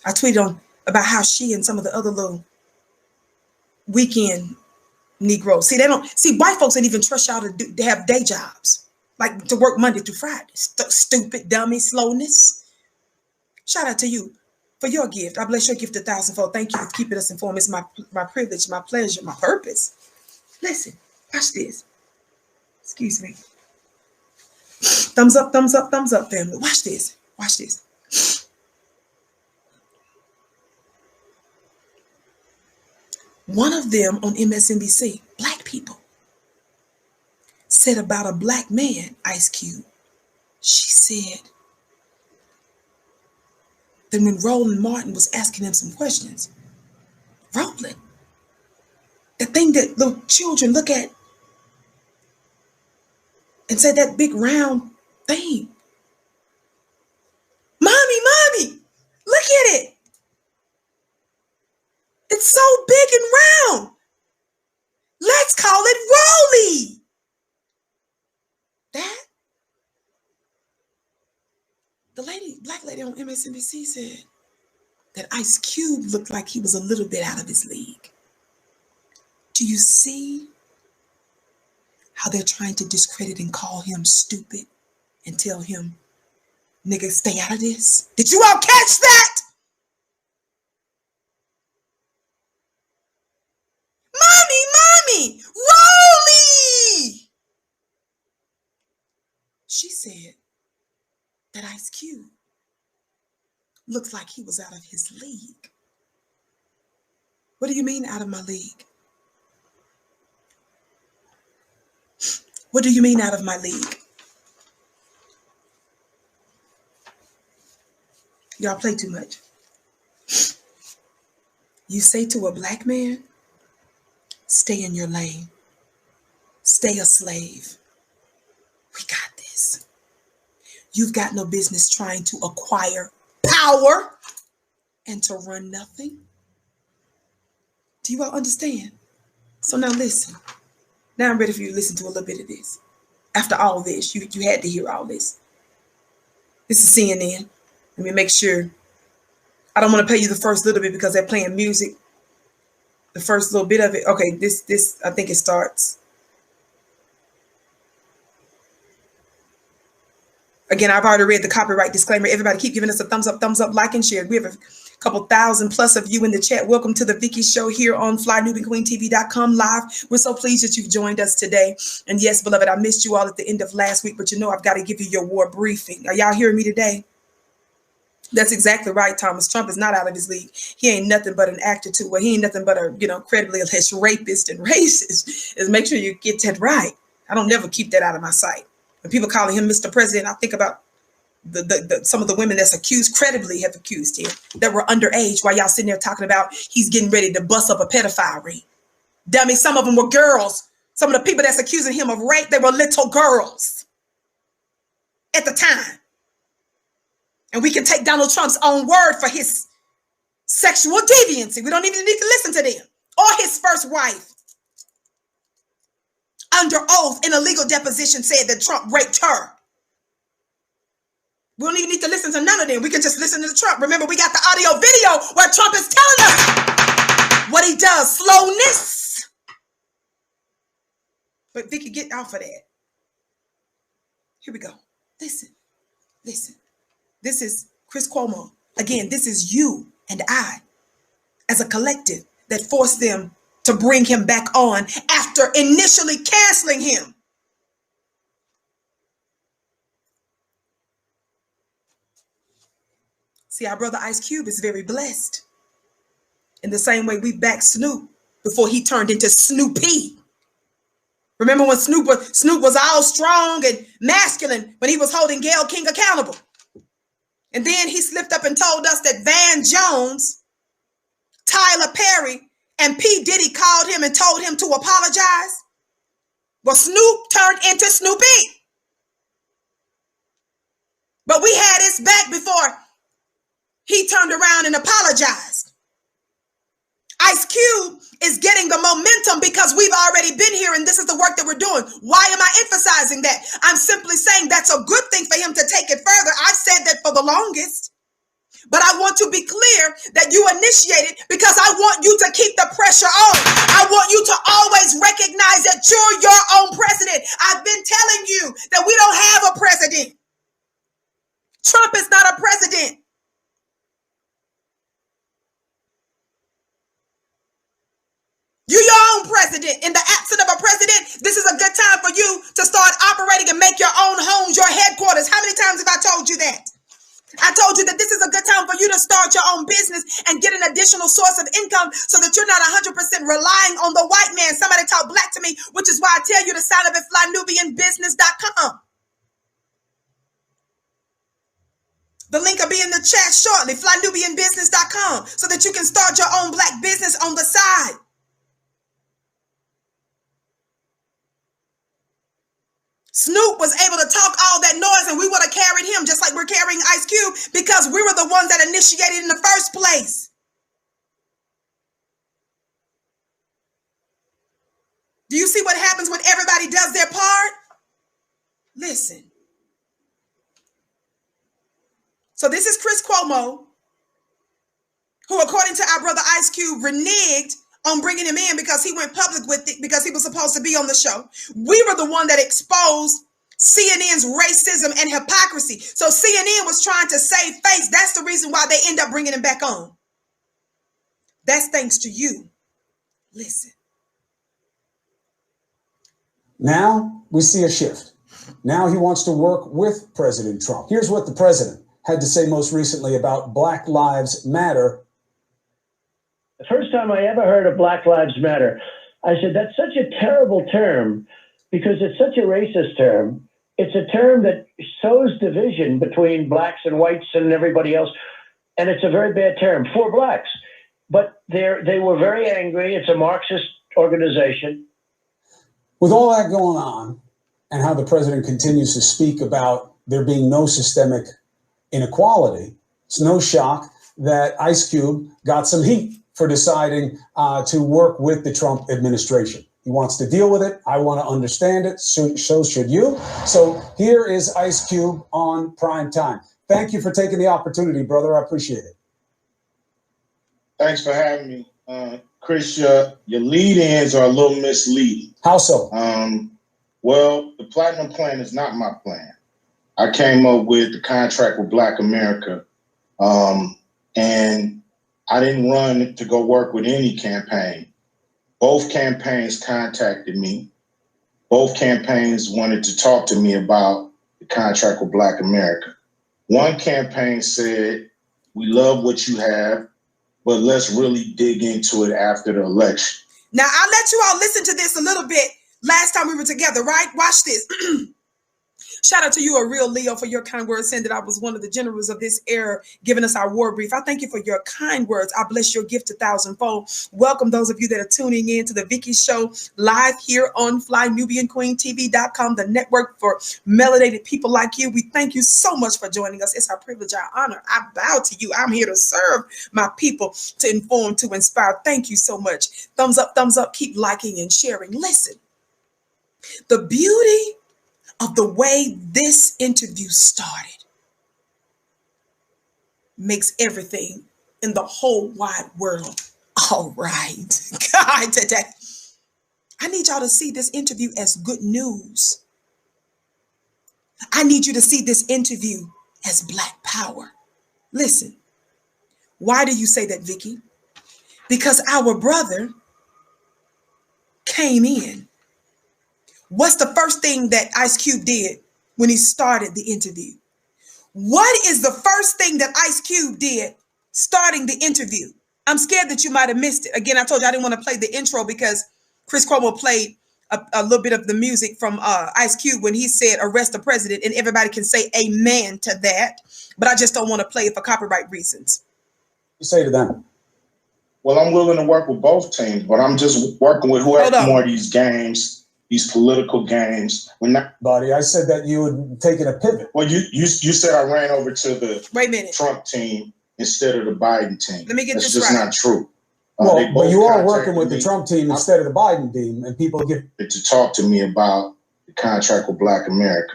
I tweeted about how she and some of the other little weekend Negroes. See, white folks don't even trust y'all to have day jobs, like to work Monday through Friday. Stupid, dummy, slowness. Shout out to you for your gift. I bless your gift 1,000-fold. Thank you for keeping us informed. It's my privilege, my pleasure, my purpose. Listen, watch this. Excuse me. Thumbs up, thumbs up, thumbs up, family. Watch this. Watch this. One of them on MSNBC, Black people, said about a Black man, Ice Cube. She said that when Roland Martin was asking him some questions, Roland, the thing that little children look at and say, that big round thing. Mommy, look at it. It's so big and round. Let's call it Rolly. That the Black lady on MSNBC said that Ice Cube looked like he was a little bit out of his league. Do you see how they're trying to discredit and call him stupid and tell him, nigga, stay out of this? Did you all catch that? Mommy, Rolly! She said that Ice Cube looks like he was out of his league. What do you mean out of my league? What do you mean out of my league? Y'all play too much. You say to a Black man, stay in your lane. Stay a slave. We got this. You've got no business trying to acquire power and to run nothing. Do you all understand? So now listen. Now I'm ready for you to listen to a little bit of this. After all this, you had to hear all this. This is CNN. Let me make sure. I don't want to play you the first little bit because they're playing music. The first little bit of it. Okay, this I think it starts. Again, I've already read the copyright disclaimer. Everybody keep giving us a thumbs up, like and share. We have a couple thousand plus of you in the chat. Welcome to the Vicky Show here on FlyNewBeQueenTV.com live. We're so pleased that you've joined us today. And yes, beloved, I missed you all at the end of last week, but I've got to give you your war briefing. Are y'all hearing me today? That's exactly right, Thomas. Trump is not out of his league. He ain't nothing but an actor too. Well, he ain't nothing but a, credibly alleged rapist and racist. Is make sure you get that right. I don't never keep that out of my sight. When people calling him Mr. President, I think about some of the women that's credibly have accused him that were underage while y'all sitting there talking about he's getting ready to bust up a pedophile ring. Dummy, some of them were girls. Some of the people that's accusing him of rape, they were little girls at the time. And we can take Donald Trump's own word for his sexual deviancy. We don't even need to listen to them. Or his first wife, under oath in a legal deposition, said that Trump raped her. We don't even need to listen to none of them. We can just listen to Trump. Remember, we got the audio video where Trump is telling us what he does. Slowness. But Vicky, get off of that. Here we go. Listen. Listen. This is Chris Cuomo. Again, this is you and I as a collective that forced them to bring him back on after initially canceling him. See, our brother Ice Cube is very blessed. In the same way we backed Snoop before he turned into Snoopy. Remember when Snoop was all strong and masculine when he was holding Gayle King accountable? And then he slipped up and told us that Van Jones, Tyler Perry, and P. Diddy called him and told him to apologize. Well, Snoop turned into Snoopy. But we had his back before he turned around and apologized. Ice Cube is getting the momentum because we've already been here and this is the work that we're doing. Why am I emphasizing that? I'm simply saying that's a good thing for him to take it further. I've said that for the longest. But I want to be clear that you initiated because I want you to keep the pressure on. I want you to always recognize that you're your own president. I've been telling you that we don't have a president. Trump is not a president. You're your own president. In the absence of a president, this is a good time for you to start operating and make your own homes, your headquarters. How many times have I told you that? I told you that this is a good time for you to start your own business and get an additional source of income so that you're not 100% relying on the white man. Somebody talk black to me, which is why I tell you to sign up at flynubianbusiness.com. The link will be in the chat shortly, flynubianbusiness.com, so that you can start your own black business on the side. Snoop was able to talk all that noise and we would have carried him just like we're carrying Ice Cube because we were the ones that initiated in the first place. Do you see what happens when everybody does their part? Listen. So this is Chris Cuomo, who, according to our brother Ice Cube, reneged on bringing him in because he went public with it because he was supposed to be on the show. We were the one that exposed CNN's racism and hypocrisy. So CNN was trying to save face. That's the reason why they end up bringing him back on. That's thanks to you. Listen. Now we see a shift. Now he wants to work with President Trump. Here's what the president had to say most recently about Black Lives Matter. The first time I ever heard of Black Lives Matter, I said, that's such a terrible term because it's such a racist term. It's a term that sows division between blacks and whites and everybody else. And it's a very bad term for blacks. But they were very angry. It's a Marxist organization. With all that going on and how the president continues to speak about there being no systemic inequality, it's no shock that Ice Cube got some heat for deciding to work with the Trump administration. He wants to deal with it. I want to understand it. So should you. So here is Ice Cube on Prime Time. Thank you for taking the opportunity, brother. I appreciate it. Thanks for having me. Chris, your lead-ins are a little misleading. How so? Well, the Platinum Plan is not my plan. I came up with the Contract with Black America, and I didn't run to go work with any campaign. Both campaigns contacted me. Both campaigns wanted to talk to me about the Contract with Black America. One campaign said, we love what you have, but let's really dig into it after the election. Now, I'll let you all listen to this a little bit last time we were together, right? Watch this. Shout out to you, a real Leo, for your kind words, saying that I was one of the generals of this era, giving us our war brief. I thank you for your kind words. I bless your gift 1,000-fold. Welcome those of you that are tuning in to the Vicky Show live here on FlyNubianQueenTV.com, the network for melanated people like you. We thank you so much for joining us. It's our privilege, our honor. I bow to you. I'm here to serve my people, to inform, to inspire. Thank you so much. Thumbs up, keep liking and sharing. Listen, the beauty of the way this interview started makes everything in the whole wide world all right. God, today, I need y'all to see this interview as good news. I need you to see this interview as Black power. Listen, why do you say that, Vicky? Because our brother came in. What's the first thing that Ice Cube did when he started the interview? What is the first thing that Ice Cube did starting the interview? I'm scared that you might have missed it. Again, I told you I didn't want to play the intro because Chris Cuomo played a little bit of the music from Ice Cube when he said, arrest the president, and everybody can say amen to that. But I just don't want to play it for copyright reasons. You say to them? Well, I'm willing to work with both teams, but I'm just working with whoever more of these games. These political games. Buddy, I said that you had taken a pivot. Well, you said I ran over to the Wait a minute. Trump team instead of the Biden team. Let me get That's this just right. not true. Well, but you are working with the Trump team instead of the Biden team, and people get to talk to me about the contract with Black America.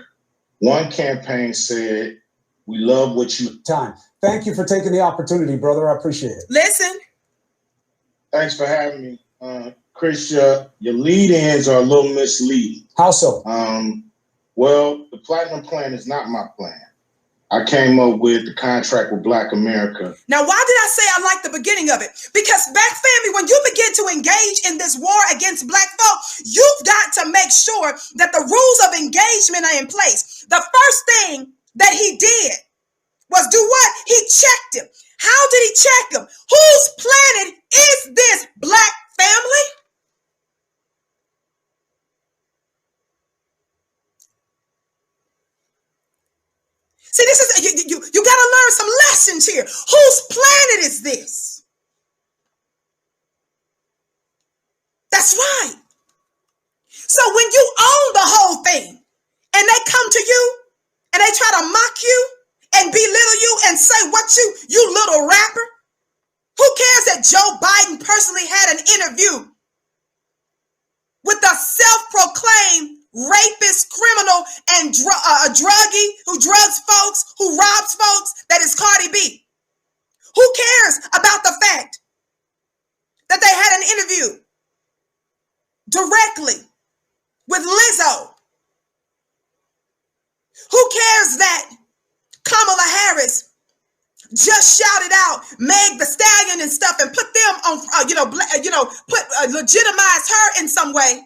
One campaign said, "We love what you." Time. Thank you for taking the opportunity, brother. I appreciate it. Listen. Thanks for having me. Chris, your lead-ins are a little misleading. How so? Well, the Platinum Plan is not my plan. I came up with the contract with Black America. Now, why did I say I like the beginning of it? Because, Black family, when you begin to engage in this war against Black folk, you've got to make sure that the rules of engagement are in place. The first thing that he did was do what? He checked him. How did he check him? Whose planet is this, Black family? See, this is you got to learn some lessons here. Whose planet is this? That's right. So when you own the whole thing and they come to you and they try to mock you and belittle you and say what you little rapper, who cares that Joe Biden personally had an interview with a self-proclaimed rapist, criminal, and a druggie who drugs folks, who robs folks, that is Cardi B. Who cares about the fact that they had an interview directly with Lizzo? Who cares that Kamala Harris just shouted out Meg the Stallion and stuff and put them on, legitimize her in some way?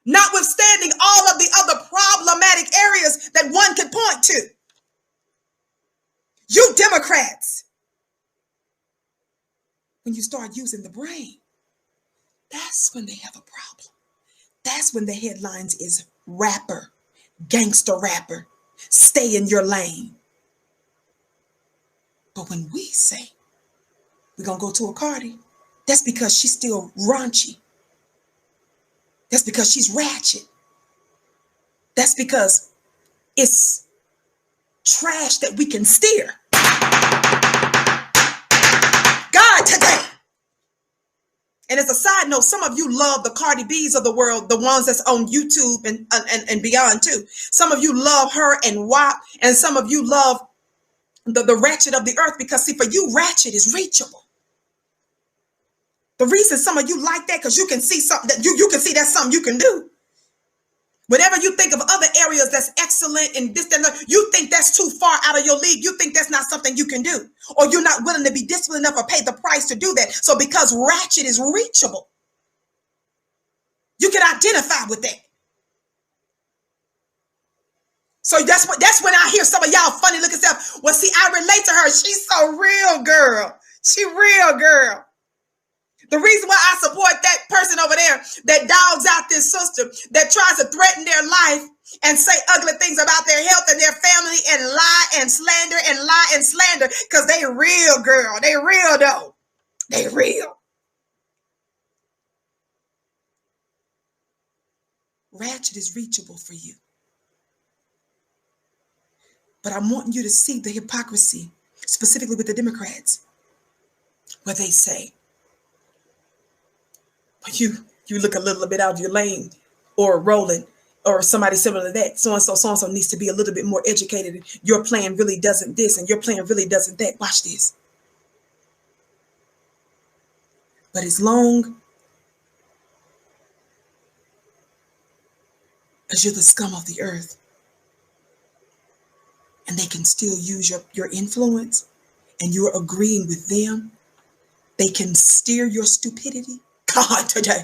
Notwithstanding all of the other problematic areas that one could point to. You Democrats, when you start using the brain, that's when they have a problem. That's when the headlines is rapper, gangster rapper, stay in your lane. But when we say we're going to go to a Cardi, that's because she's still raunchy. That's because she's ratchet. That's because it's trash that we can steer. God, today. And as a side note, some of you love the Cardi B's of the world, the ones that's on YouTube and beyond too. Some of you love her and WAP, and some of you love the ratchet of the earth because, see, for you, ratchet is reachable. The reason some of you like that, because you can see something that you can see that's something you can do. Whenever you think of other areas that's excellent and this and that, you think that's too far out of your league. You think that's not something you can do, or you're not willing to be disciplined enough or pay the price to do that. So because ratchet is reachable, you can identify with that. So that's when I hear some of y'all funny looking stuff. Well, see, I relate to her. She's so real, girl. She real, girl. The reason why I support that person over there that dogs out this sister that tries to threaten their life and say ugly things about their health and their family and lie and slander because they real, girl. They real, though. They real. Ratchet is reachable for you. But I'm wanting you to see the hypocrisy, specifically with the Democrats, where they say, when you look a little bit out of your lane, or rolling, or somebody similar to that, so-and-so needs to be a little bit more educated. Your plan really doesn't this, and your plan really doesn't that. Watch this. But as long as you're the scum of the earth, and they can still use your influence, and you're agreeing with them, they can steer your stupidity. God, today.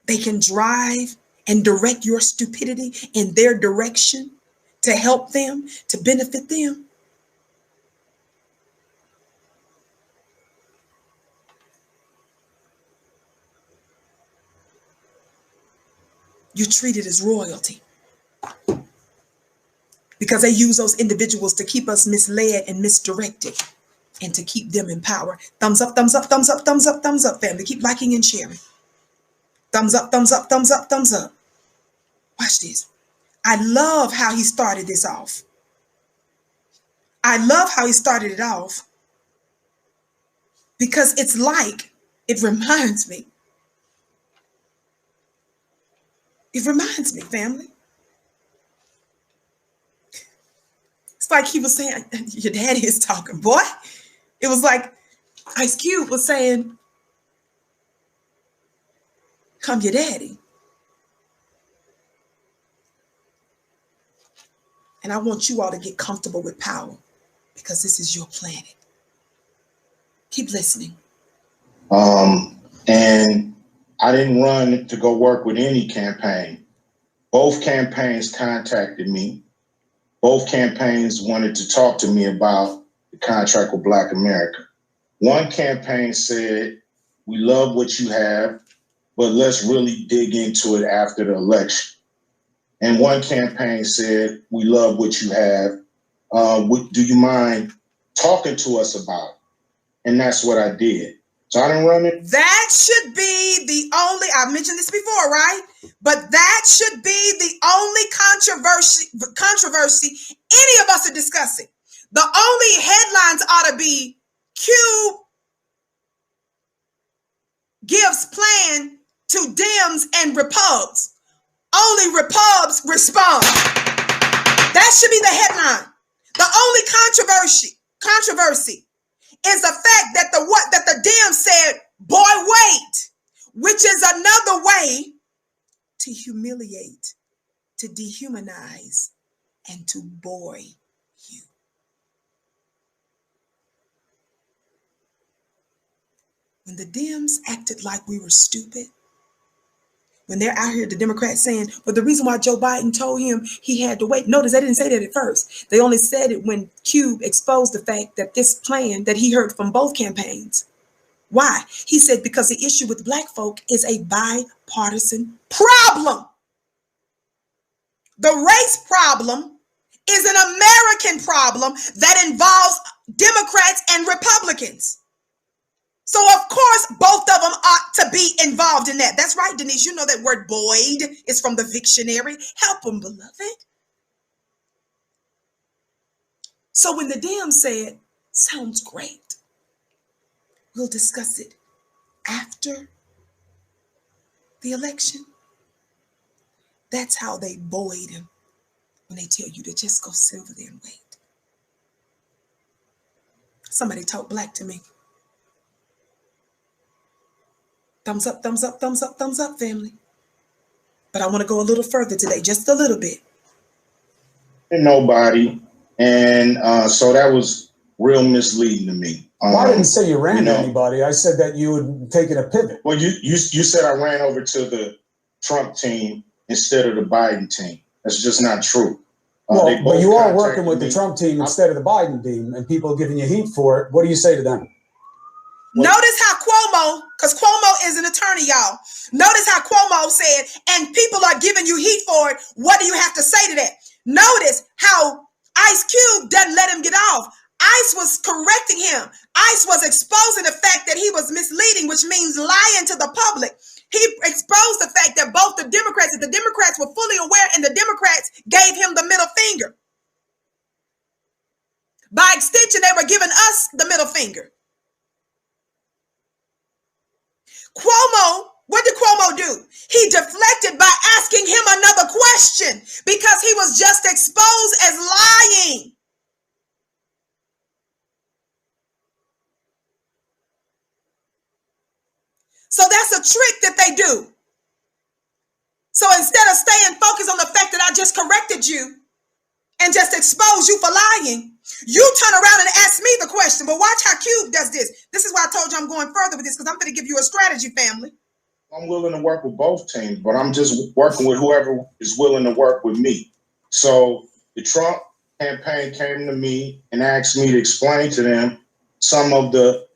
They can drive and direct your stupidity in their direction to help them, to benefit them. You're treated as royalty because they use those individuals to keep us misled and misdirected and to keep them in power. Thumbs up, thumbs up, thumbs up, thumbs up, thumbs up, family. Keep liking and sharing. Thumbs up, thumbs up, thumbs up, thumbs up. Watch this. I love how he started this off. I love how he started it off because it's like, it reminds me. It reminds me, family. It's like he was saying, your daddy is talking, boy. It was like Ice Cube was saying, I'm your daddy. And I want you all to get comfortable with power because this is your planet. Keep listening. And I didn't run to go work with any campaign. Both campaigns contacted me. Both campaigns wanted to talk to me about the contract with Black America. One campaign said, we love what you have, but let's really dig into it after the election. And one campaign said, we love what you have. Do you mind talking to us about it? And that's what I did. So I didn't run it. That should be the only, I mentioned this before, right? But that should be the only controversy any of us are discussing. The only headlines ought to be Cube gives plan to Dems and Repubs. Only Repubs respond. That should be the headline. The only controversy is the fact that the Dems said, boy, wait, which is another way to humiliate, to dehumanize, and to boy you. When the Dems acted like we were stupid, when they're out here, the Democrats saying, well, the reason why Joe Biden told him he had to wait. Notice they didn't say that at first. They only said it when Cube exposed the fact that this plan that he heard from both campaigns. Why? He said, because the issue with Black folk is a bipartisan problem. The race problem is an American problem that involves Democrats and Republicans. So, of course, both of them ought to be involved in that. That's right, Denise. You know that word Boyd is from the dictionary. Help them, beloved. So when the Dems said, sounds great, we'll discuss it after the election. That's how they Boyd him when they tell you to just go sit over there and wait. Somebody talk Black to me. Thumbs up, thumbs up, thumbs up, thumbs up, family. But I want to go a little further today, just a little bit. And nobody. And so that was real misleading to me. I didn't say you ran to anybody. I said that you had taken a pivot. Well, you said I ran over to the Trump team instead of the Biden team. That's just not true. Well, but you are working with the Trump team instead of the Biden team, and people are giving you heat for it. What do you say to them? Notice how Cuomo, because Cuomo is an attorney, y'all. Notice how Cuomo said, and people are giving you heat for it. What do you have to say to that? Notice how Ice Cube doesn't let him get off. ICE was correcting him. ICE was exposing the fact that he was misleading, which means lying to the public. He exposed the fact that both the Democrats were fully aware, and the Democrats gave him the middle finger. By extension, they were giving us the middle finger. Cuomo, what did Cuomo do? He deflected by asking him another question because he was just exposed as lying. So that's a trick that they do. So instead of staying focused on the fact that I just corrected you and just exposed you for lying, you turn around and ask me the question. But watch how Cube does this. This is why I told you I'm going further with this, because I'm going to give you a strategy, family. I'm willing to work with both teams, but I'm just working with whoever is willing to work with me. So the Trump campaign came to me and asked me to explain to them some of the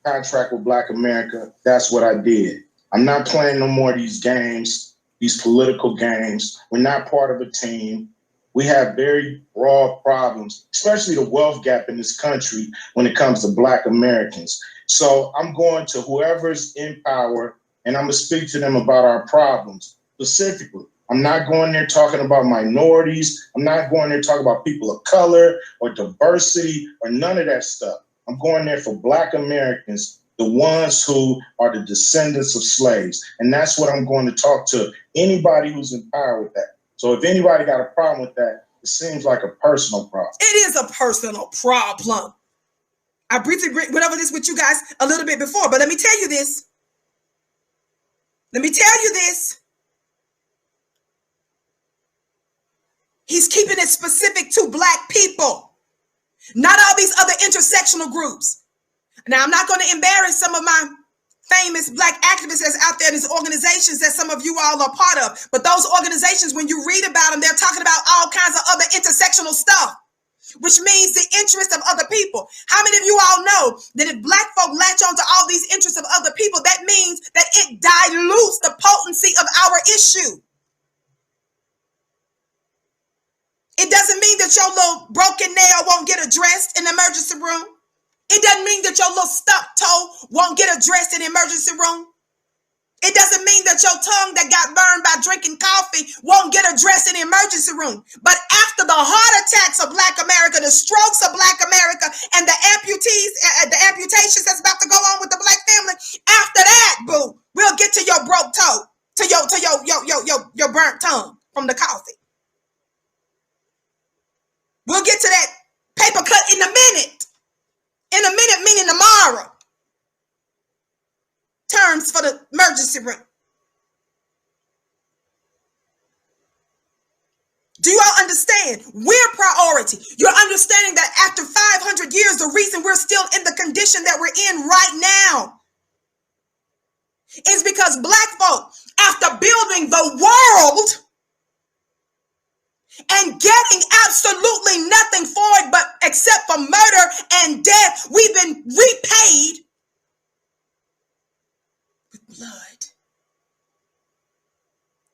contract with Black America. That's what I did. I'm not playing no more of these games, these political games. We're not part of a team. We have very broad problems, especially the wealth gap in this country when it comes to Black Americans. So I'm going to whoever's in power, and I'm going to speak to them about our problems specifically. I'm not going there talking about minorities. I'm not going there talking about people of color or diversity or none of that stuff. I'm going there for Black Americans, the ones who are the descendants of slaves. And that's what I'm going to talk to anybody who's in power with that. So if anybody got a problem with that, it seems like a personal problem. It is a personal problem. I briefly went over this with you guys a little bit before, but let me tell you this. He's keeping it specific to Black people, not all these other intersectional groups. Now, I'm not going to embarrass some of my famous Black activists that's out there in these organizations that some of you all are part of. But those organizations, when you read about them, they're talking about all kinds of other intersectional stuff, which means the interest of other people. How many of you all know that if Black folk latch on to all these interests of other people, that means that it dilutes the potency of our issue? It doesn't mean that your little broken nail won't get addressed in the emergency room. It doesn't mean that your little stuck toe won't get addressed in the emergency room. It doesn't mean that your tongue that got burned by drinking coffee won't get addressed in the emergency room. But after the heart attacks of Black America, the strokes of Black America, and the amputations that's about to go on with the Black family, after that, boo, we'll get to your broke toe, to your burnt tongue from the coffee. We'll get to that paper cut in a minute. In a minute, meaning tomorrow. Terms for the emergency room. Do you all understand? We're priority. You're understanding that after 500 years, the reason we're still in the condition that we're in right now is because Black folk, after building the world and getting absolutely nothing for it but except for murder and death, we've been repaid with blood.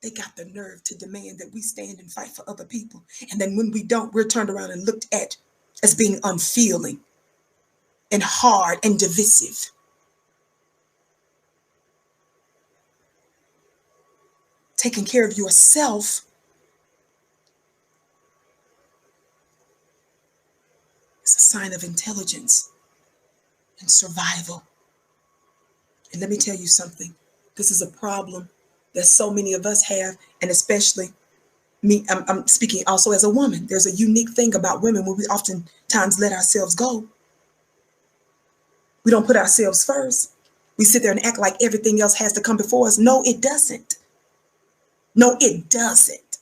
They got the nerve to demand that we stand and fight for other people. And then when we don't, we're turned around and looked at as being unfeeling and hard and divisive. Taking care of yourself is a sign of intelligence and survival. And let me tell you something. This is a problem that so many of us have, and especially me. I'm speaking also as a woman. There's a unique thing about women when we oftentimes let ourselves go. We don't put ourselves first. We sit there and act like everything else has to come before us. No, it doesn't. No, it doesn't.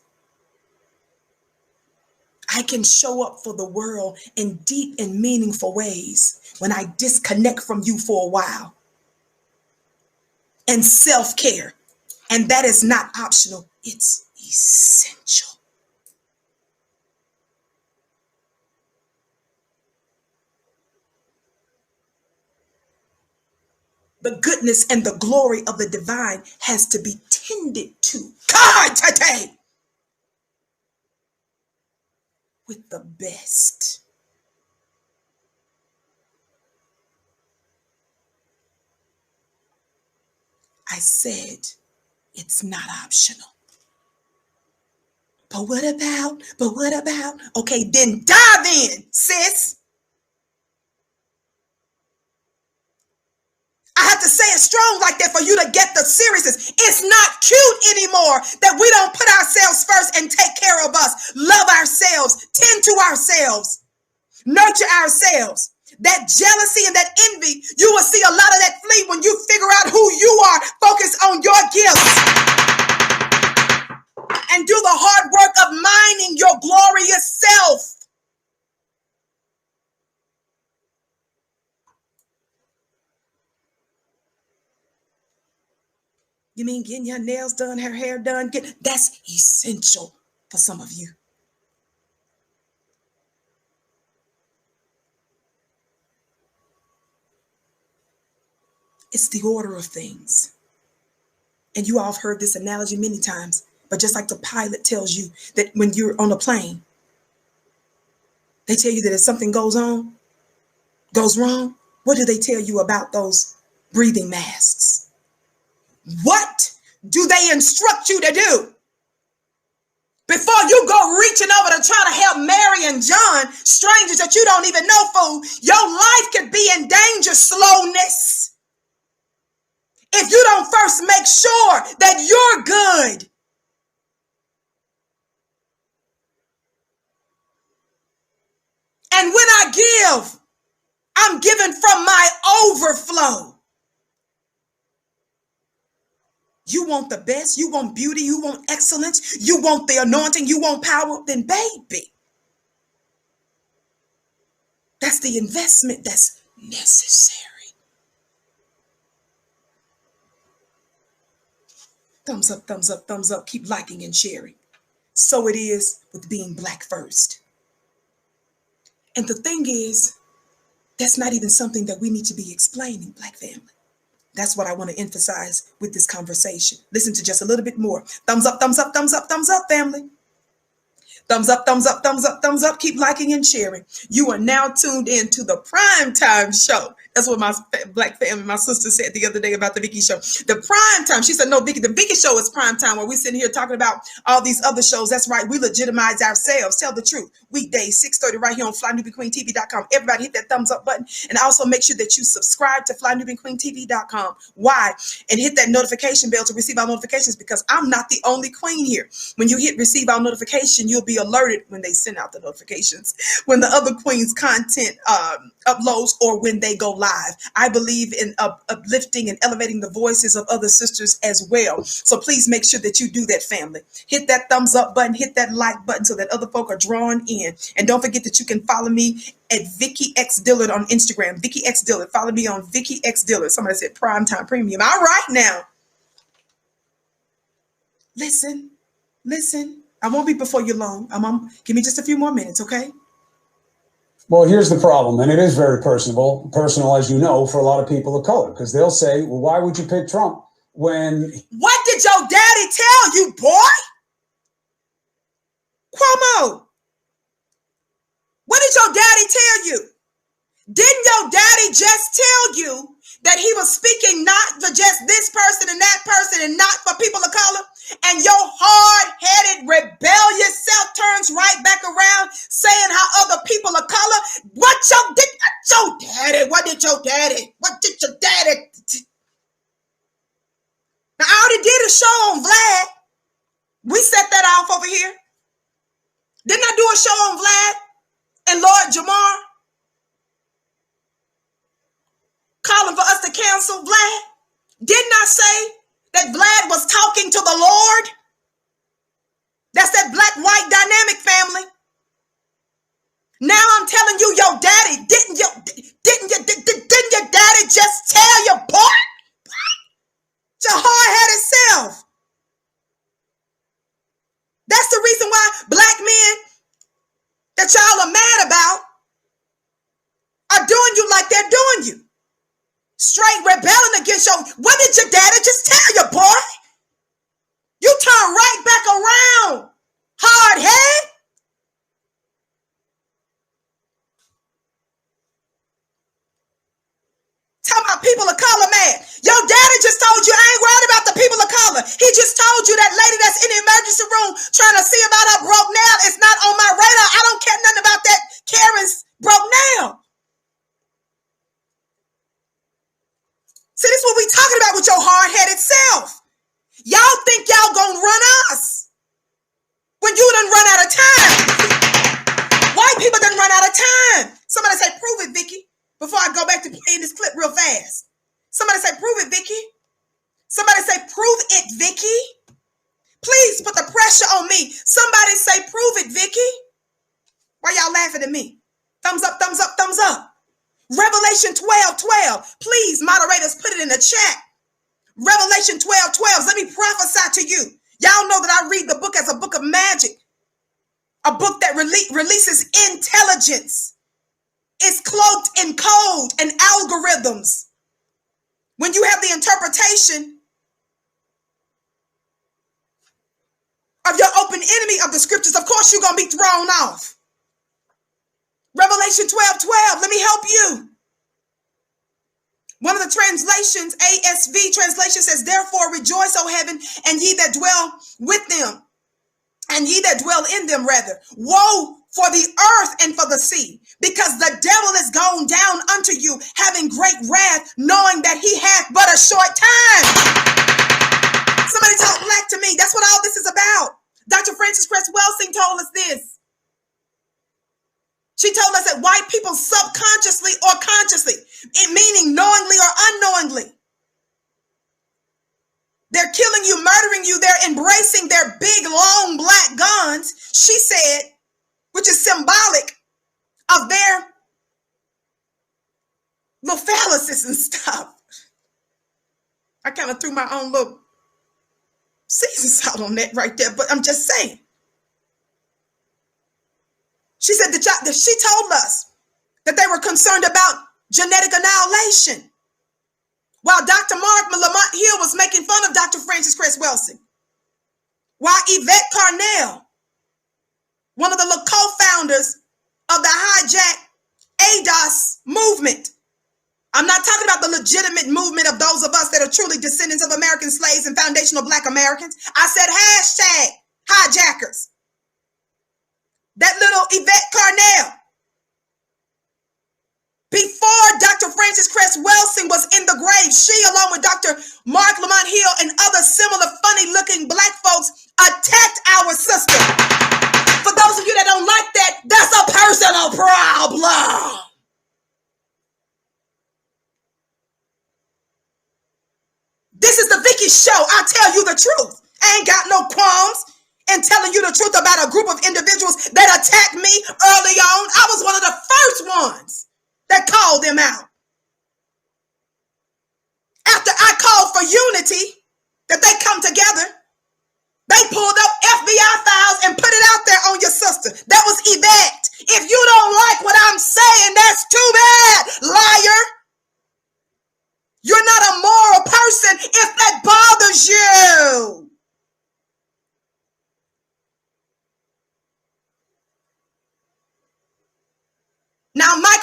I can show up for the world in deep and meaningful ways when I disconnect from you for a while. And self-care. And that is not optional. It's essential. The goodness and the glory of the divine has to be tended to. God, today. With the best. I said it's not optional. But what about? Okay, then dive in, sis. I have to say it strong like that for you to get the seriousness. It's not cute anymore that we don't put ourselves first and take care of us, love ourselves, tend to ourselves, nurture ourselves. That jealousy and that envy, you will see a lot of that flee when you figure out who you are. Focus on your gifts and do the hard work of mining your glorious self. You mean getting your nails done, her hair done? That's essential for some of you. It's the order of things. And you all have heard this analogy many times, but just like the pilot tells you that when you're on a plane, they tell you that if something goes wrong, what do they tell you about those breathing masks? What do they instruct you to do? Before you go reaching over to try to help Mary and John, strangers that you don't even know, fool, your life could be in danger, slowness. If you don't first make sure that you're good. And when I give, I'm giving from my overflow. You want the best, you want beauty, you want excellence, you want the anointing, you want power, then baby, that's the investment that's necessary. Thumbs up, thumbs up, thumbs up. Keep liking and sharing. So it is with being Black first. And the thing is, that's not even something that we need to be explaining, Black family. That's what I want to emphasize with this conversation. Listen to just a little bit more. Thumbs up, thumbs up, thumbs up, thumbs up, family. Thumbs up, thumbs up, thumbs up, thumbs up. Keep liking and sharing. You are now tuned in to the Primetime Show. That's what my Black family, my sister said the other day about the Vicky Show. The Primetime. She said, no, Vicky, the Vicky Show is Primetime, where we're sitting here talking about all these other shows. That's right. We legitimize ourselves. Tell the truth. Weekdays, 6:30 right here on FlyNewBeQueenTV.com. Everybody hit that thumbs up button. And also make sure that you subscribe to FlyNewBeQueenTV.com. Why? And hit that notification bell to receive our notifications, because I'm not the only queen here. When you hit receive our notification, you'll be alerted when they send out the notifications, when the other queens content uploads, or when they go live. I believe in uplifting and elevating the voices of other sisters as well. So please make sure that you do that, family. Hit that thumbs up button, hit that like button so that other folk are drawn in. And don't forget that you can follow me at Vicky X Dillard on Instagram. Vicky X Dillard. Follow me on Vicky X Dillard. Somebody said Primetime Premium. All right now. Listen. I won't be before you long. Give me just a few more minutes, okay? Well, here's the problem, and it is very personal, as you know, for a lot of people of color, because they'll say, well, why would you pick Trump when... What did your daddy tell you, boy? Cuomo, what did your daddy tell you? Didn't your daddy just tell you that he was speaking not for just this person and that person and not for people of color? And your hard-headed, rebellious self turns right back around saying how other people of color, what did your daddy? Now, I already did a show on Vlad. We set that off over here. Didn't I do a show on Vlad and Lord Jamar? Calling for us to cancel Vlad? Didn't I say that Vlad was talking to the Lord? That's that black-white dynamic, family. Now I'm telling you, your daddy, didn't your daddy just tell you, boy? Your hard-headed self. That's the reason why black men that y'all are mad about are doing you like they're doing you. Straight rebelling against didn't show. What did your daddy just tell you, boy? You turn right back around, hard head. Talking about people of color, man. Your daddy just told you I ain't worried about the people of color. He just told you that lady that's in the emergency room trying to see about her broke nail is not on my radar. I don't care nothing about that Karen's broke nail. See, this is what we talking about with your hard-headed self. Y'all think y'all gonna run us when you done run out of time. White people done run out of time. Somebody say, prove it, Vicky. Before I go back to playing this clip real fast. Somebody say, prove it, Vicky. Somebody say, prove it, Vicky. Please put the pressure on me. Somebody say, prove it, Vicky. Why y'all laughing at me? Thumbs up, thumbs up, thumbs up. Revelation 12:12. Please, moderators, put it in the chat. Revelation 12:12. Let me prophesy to you. Y'all know that I read the book as a book of magic. A book that releases intelligence. It's cloaked in code and algorithms. When you have the interpretation of your open enemy of the scriptures, of course you're going to be thrown off. Revelation 12:12. Let me help you. One of the translations, ASV translation says, therefore rejoice, O heaven, and ye that dwell with them, and ye that dwell in them, rather. Woe for the earth and for the sea, because the devil is gone down unto you, having great wrath, knowing that he hath but a short time. Somebody talk black to me. That's what all this is about. Dr. Frances Cress Welsing told us this. She told us that white people subconsciously or consciously, it meaning knowingly or unknowingly, they're killing you, murdering you. They're embracing their big, long black guns, she said, which is symbolic of their little phalluses and stuff. I kind of threw my own little season salt on that right there, but I'm just saying. She said that she told us that they were concerned about genetic annihilation, while Dr. Mark Lamont Hill was making fun of Dr. Frances Cress Welsing, while Yvette Carnell, one of the co-founders of the hijack ADOS movement. I'm not talking about the legitimate movement of those of us that are truly descendants of American slaves and foundational black Americans. I said hashtag hijackers. That little Yvette Carnell. Before Dr. Frances Cress Welsing was in the grave, she, along with Dr. Mark Lamont Hill and other similar funny-looking black folks, attacked our sister. For those of you that don't like that, that's a personal problem. This is the Vicky Show. I tell you the truth. I ain't got no qualms in telling you the truth about a group of individuals that attacked me early on. I was one of the first ones that called them out. After I called for unity, that they come together, they pulled up FBI files and put it out there on your sister. That was Yvette. If you don't like what I'm saying, that's too bad, liar. You're not a moral person if that bothers you. Now, my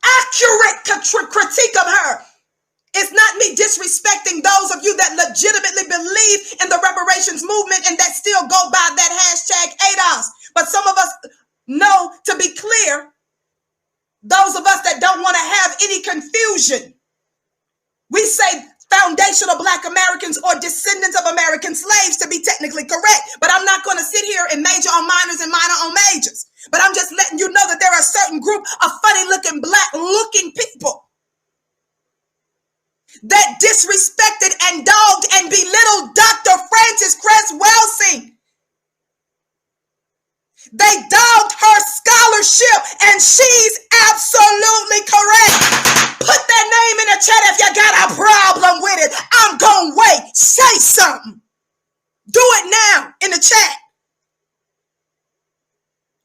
accurate critique of her is not me disrespecting those of you that legitimately believe in the reparations movement and that still go by that hashtag ADOS. But some of us know, to be clear, those of us that don't want to have any confusion, we say foundational black Americans or descendants of American slaves to be technically correct. But I'm not going to sit here and major on minors and minor on majors. But I'm just letting you know that there are a certain group of funny-looking, black-looking people that disrespected and dogged and belittled Dr. Frances Cress Welsing. They dogged her scholarship, and she's absolutely correct. Put that name in the chat if you got a problem with it. I'm gonna wait. Say something. Do it now in the chat.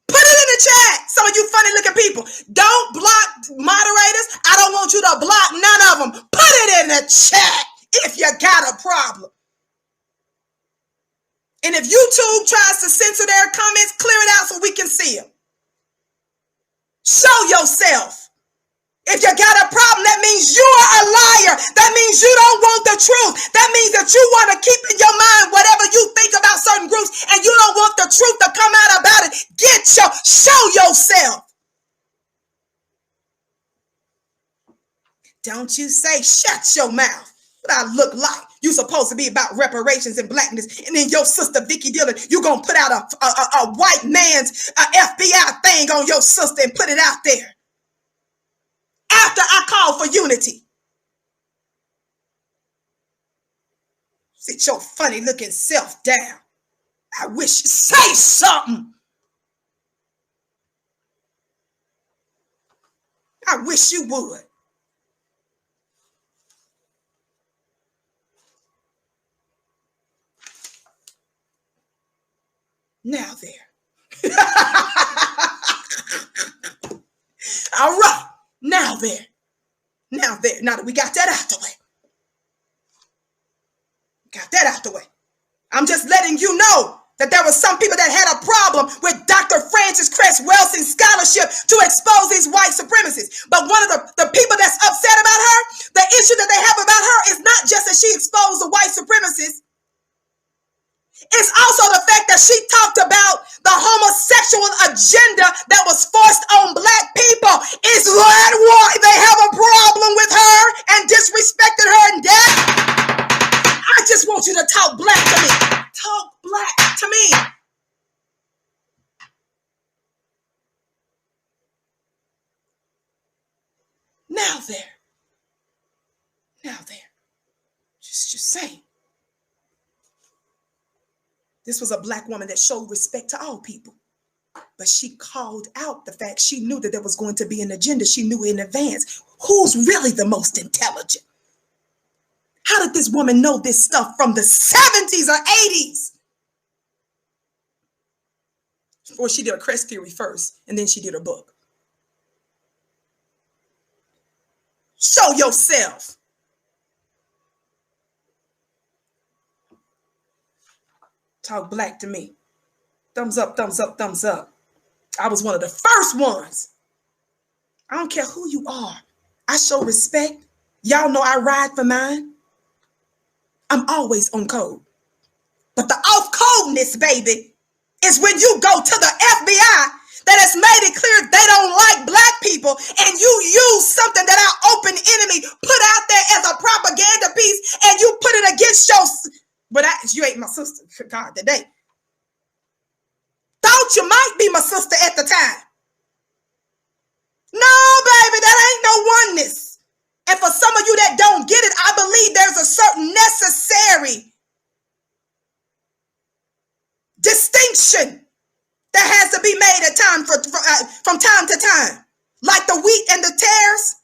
Put it in the chat. Some of you funny looking people. Don't block moderators. I don't don't want you to block none of them. Put it in the chat if you got a problem. And if YouTube tries to censor their comments, clear it out so we can see them. Show yourself. If you got a problem, that means you are a liar. That means you don't want the truth. That means that you want to keep in your mind whatever you think about certain groups, and you don't want the truth to come out about it. Show yourself. Don't you say, shut your mouth. What I look like. You supposed to be about reparations and blackness, and then your sister Vicky Dillon, you gonna put out a white man's FBI thing on your sister and put it out there. After I call for unity. Sit your funny looking self down. I wish you say something. I wish you would. Now there. All right. Now there. Now that we got that out the way. I'm just letting you know that there were some people that had a problem with Dr. Francis Cress Welsing's scholarship to expose these white supremacists. But one of the people that's upset about her, the issue that they have about her is not just that she exposed the white supremacists. It's also the fact that she talked about the homosexual agenda that was forced on black people. Is that why they have a problem with her and disrespected her and that? I just want you to talk black to me. Talk black to me. Now there. Just saying. This was a black woman that showed respect to all people. But she called out the fact she knew that there was going to be an agenda. She knew in advance who's really the most intelligent. How did this woman know this stuff from the 70s or 80s? Or she did a Crest theory first, and then she did her book. Show yourself. Talk black to me. Thumbs up, thumbs up, thumbs up. I was one of the first ones. I don't care who you are. I show respect. Y'all know I ride for mine. I'm always on code. But the off-codeness, baby, is when you go to the FBI that has made it clear they don't like black people, and you use something that our open enemy put out there as a propaganda piece, and you put it against your... But you ain't my sister, God, today. Thought you might be my sister at the time. No, baby, that ain't no oneness. And for some of you that don't get it, I believe there's a certain necessary distinction that has to be made at time from time to time. Like the wheat and the tares.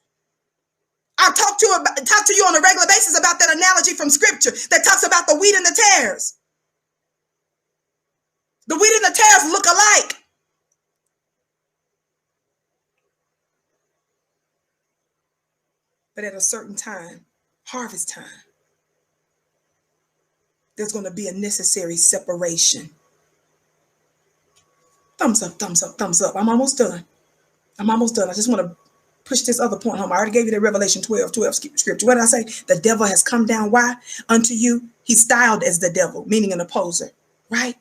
I talk to you on a regular basis about that analogy from scripture that talks about the wheat and the tares. The wheat and the tares look alike. But at a certain time, harvest time, there's going to be a necessary separation. Thumbs up, thumbs up, thumbs up. I'm almost done. I just want to push this other point home. I already gave you the Revelation 12 scripture. What did I say? The devil has come down. Why? Unto you. He's styled as the devil, meaning an opposer, right?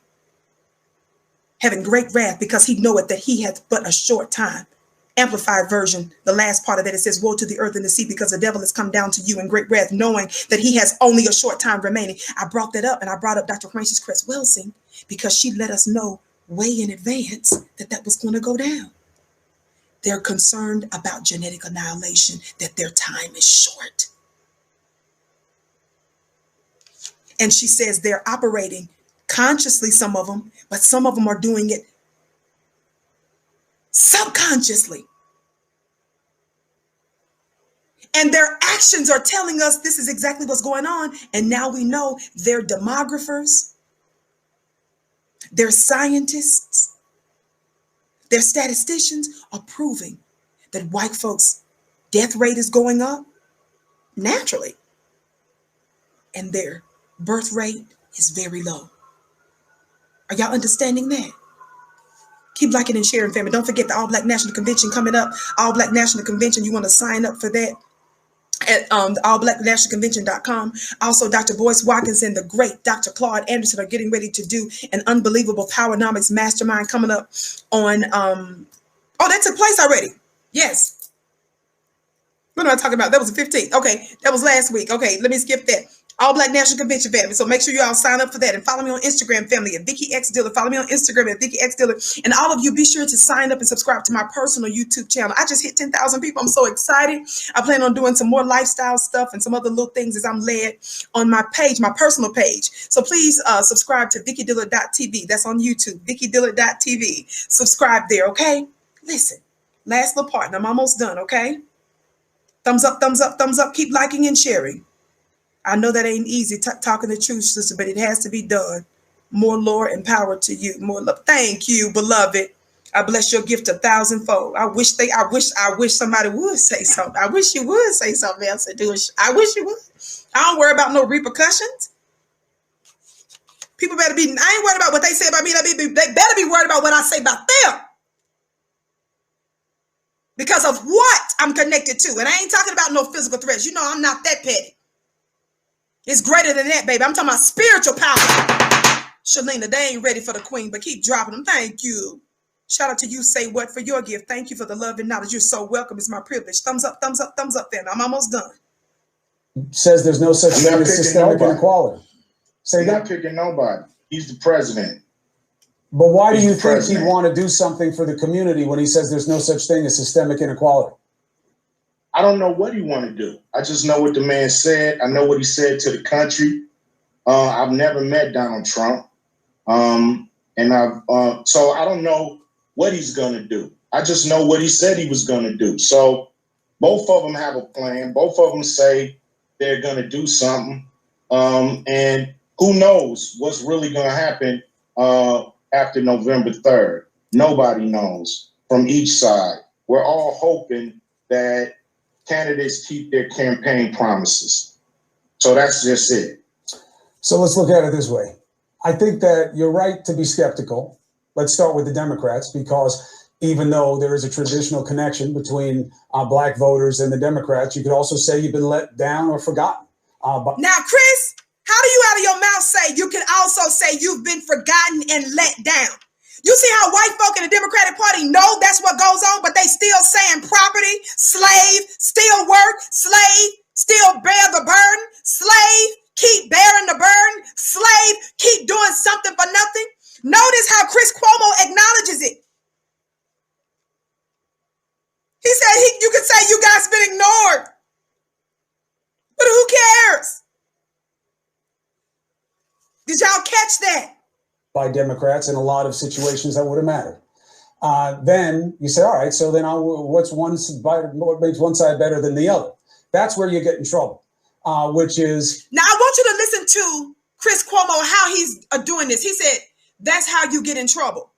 Having great wrath because he knoweth that he hath but a short time. Amplified version, the last part of that, it says, woe to the earth and the sea, because the devil has come down to you in great wrath, knowing that he has only a short time remaining. I brought that up, and I brought up Dr. Francis Cress Welsing because she let us know way in advance that was going to go down. They're concerned about genetic annihilation, that their time is short. And she says they're operating consciously, some of them, but some of them are doing it subconsciously. And their actions are telling us this is exactly what's going on. And now we know they're demographers, they're scientists, they're statisticians are proving that white folks death rate is going up naturally, and their birth rate is very low. Are y'all understanding that? Keep liking and sharing, family. Don't forget the All Black National Convention coming up. All Black National Convention. You want to sign up for that at allblacknationalconvention.com. Also, Dr. Boyce Watkins and the great Dr. Claude Anderson are getting ready to do an unbelievable Powernomics Mastermind coming up on, oh, that took place already. Yes. What am I talking about? That was the 15th. Okay, that was last week. Okay, let me skip that. All Black National Convention, family. So make sure you all sign up for that and follow me on Instagram, family, at Vicky X Diller. Follow me on Instagram at Vicky X Diller. And all of you, be sure to sign up and subscribe to my personal YouTube channel. I just hit 10,000 people. I'm so excited. I plan on doing some more lifestyle stuff and some other little things as I'm led on my page, my personal page. So please subscribe to VickyDiller.tv. That's on YouTube, VickyDiller.tv. Subscribe there, okay? Listen, last little part, and I'm almost done, okay? Thumbs up, thumbs up, thumbs up. Keep liking and sharing. I know that ain't easy talking the truth, sister, but it has to be done. More Lord and power to you. More love. Thank you, beloved. I bless your gift 1,000-fold. I wish somebody would say something. I wish you would say something else. I wish you would. I don't worry about no repercussions. People better be, I ain't worried about what they say about me. They better be worried about what I say about them. Because of what I'm connected to. And I ain't talking about no physical threats. You know I'm not that petty. It's greater than that, baby. I'm talking about spiritual power. Shalina, they ain't ready for the queen, but keep dropping them. Thank you. Shout out to you, Say What, for your gift. Thank you for the love and knowledge. You're so welcome. It's my privilege. Thumbs up, thumbs up, thumbs up, then. I'm almost done. Says there's no such thing as systemic inequality. Say that. Not picking nobody. He's the president. But why do you think he'd want to do something for the community when he says there's no such thing as systemic inequality? I don't know what he want to do. I just know what the man said. I know what he said to the country. I've never met Donald Trump. So I don't know what he's going to do. I just know what he said he was going to do. So both of them have a plan. Both of them say they're going to do something. And who knows what's really going to happen after November 3rd. Nobody knows from each side. We're all hoping that candidates keep their campaign promises. So that's just it. So let's look at it this way. I think that you're right to be skeptical. Let's start with the Democrats, because even though there is a traditional connection between Black voters and the Democrats, you could also say you've been let down or forgotten. Now, Chris, how do you out of your mouth say you can also say you've been forgotten and let down? You see how white folk in the Democratic Party know that's what goes on, but they still saying property, slave, still work, slave, still bear the burden, slave, keep bearing the burden, slave, keep doing something for nothing. Notice how Chris Cuomo acknowledges it. He said you could say you guys been ignored, but who cares? Did y'all catch that? By Democrats in a lot of situations that would have mattered. Then you say, all right, so then what makes one side better than the other? That's where you get in trouble, which is... Now, I want you to listen to Chris Cuomo, how he's doing this. He said, that's how you get in trouble.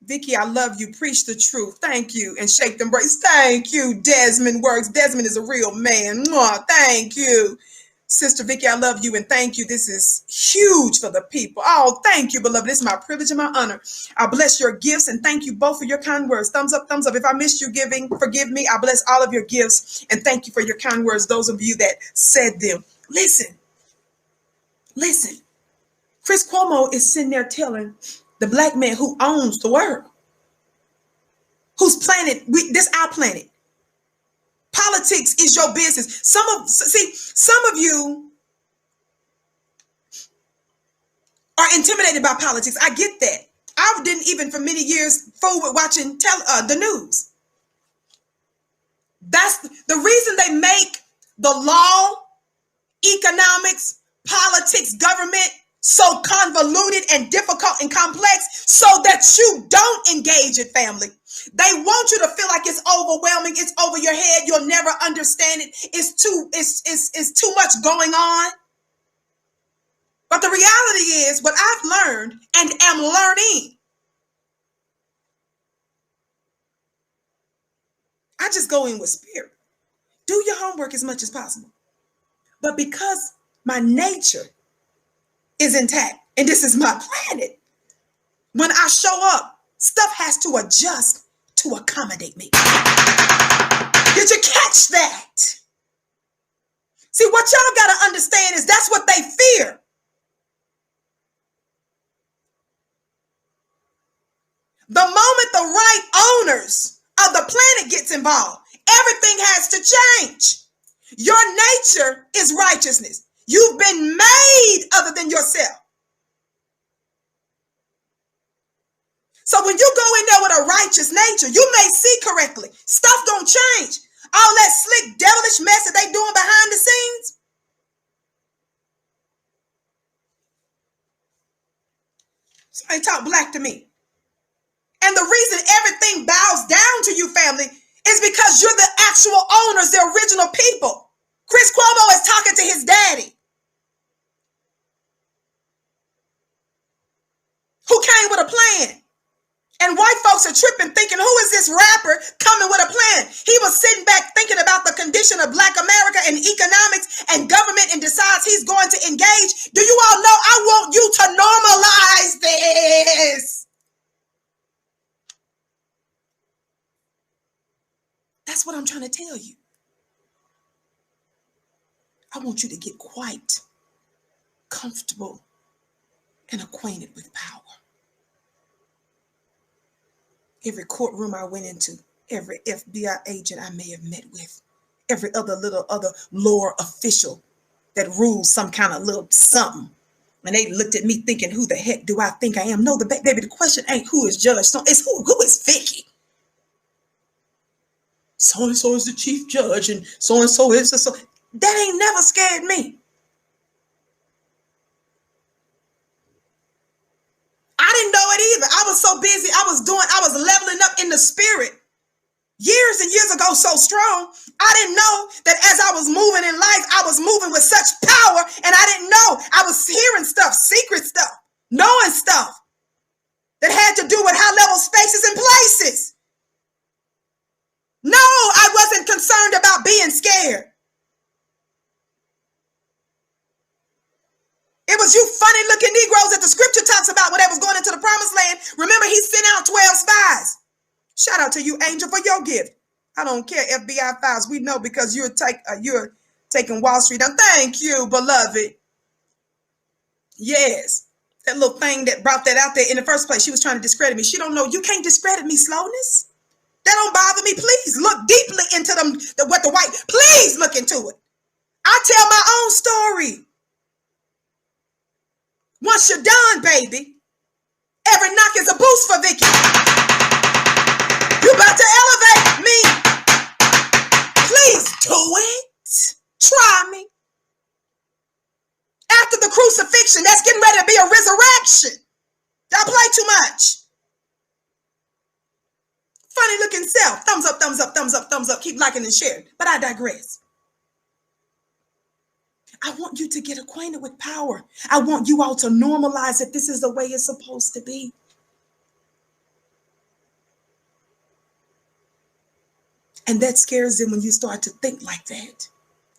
Vicky, I love you. Preach the truth. Thank you. And shake them braids. Thank you. Desmond Works. Desmond is a real man. Mwah, thank you. Sister Vicky, I love you and thank you. This is huge for the people. Oh, thank you, beloved. This is my privilege and my honor. I bless your gifts and thank you both for your kind words. Thumbs up, thumbs up. If I missed you giving, forgive me. I bless all of your gifts and thank you for your kind words, those of you that said them. Listen. Chris Cuomo is sitting there telling the Black man who owns the world, whose planet, this our planet. Politics is your business. Some of you are intimidated by politics. I get that. I didn't even for many years forward watching the news. That's the reason they make the law, economics, politics, government so convoluted and difficult and complex so that you don't engage it, family. They want you to feel like it's overwhelming. It's over your head. You'll never understand it. It's too much going on. But the reality is what I've learned and am learning I just go in with spirit. Do your homework as much as possible. But because my nature is intact and this is my planet, when I show up, stuff has to adjust to accommodate me. Did you catch that? See, what y'all got to understand is that's what they fear. The moment the right owners of the planet gets involved, everything has to change. Your nature is righteousness. You've been made other than yourself. So when you go in there with a righteous nature, you may see correctly. Stuff don't change. All that slick, devilish mess that they doing behind the scenes. Somebody talk black to me. And the reason everything bows down to you, family, is because you're the actual owners, the original people. Chris Cuomo is talking to his daddy, who came with a plan. And white folks are tripping, thinking, who is this rapper coming with a plan? He was sitting back thinking about the condition of Black America and economics and government and decides he's going to engage. Do you all know I want you to normalize this? That's what I'm trying to tell you. I want you to get quite comfortable and acquainted with power. Every courtroom I went into, every FBI agent I may have met with, every other lower official that rules some kind of little something. And they looked at me thinking, who the heck do I think I am? No, baby, the question ain't who is judge. So it's who is Vicky? So-and-so is the chief judge and so-and-so is the so. That ain't never scared me. I didn't know it either. I was so busy. I was leveling up in the spirit years and years ago so strong. I didn't know that as I was moving in life, I was moving with such power. And I didn't know I was hearing stuff, secret stuff, knowing stuff that had to do with high level spaces and places. No, I wasn't concerned about being scared. It was you funny looking Negroes that the scripture talks about when they was going into the promised land. Remember, he sent out 12 spies. Shout out to you, angel, for your gift. I don't care, FBI files. We know because you're taking Wall Street down. Thank you, beloved. Yes, that little thing that brought that out there in the first place. She was trying to discredit me. She don't know. You can't discredit me, slowness. That don't bother me. Please look deeply into what the white. Please look into it. I tell my own story. Once you're done, baby, every knock is a boost for Vicky. You about to elevate me. Please do it. Try me. After the crucifixion, that's getting ready to be a resurrection. Y'all play too much. Funny looking self. Thumbs up, thumbs up, thumbs up, thumbs up. Keep liking and sharing. But I digress. I want you to get acquainted with power. I want you all to normalize that this is the way it's supposed to be. And that scares them when you start to think like that.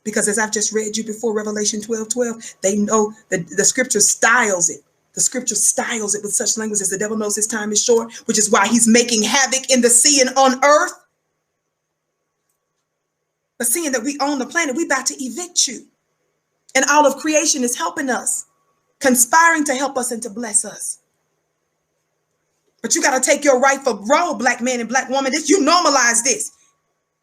Because as I've just read you before, Revelation 12:12, they know that the scripture styles it. The scripture styles it with such language as the devil knows his time is short, which is why he's making havoc in the sea and on earth. But seeing that we own the planet, we about to evict you. And all of creation is helping us, conspiring to help us and to bless us. But you got to take your rightful role, black man and black woman. You normalize this.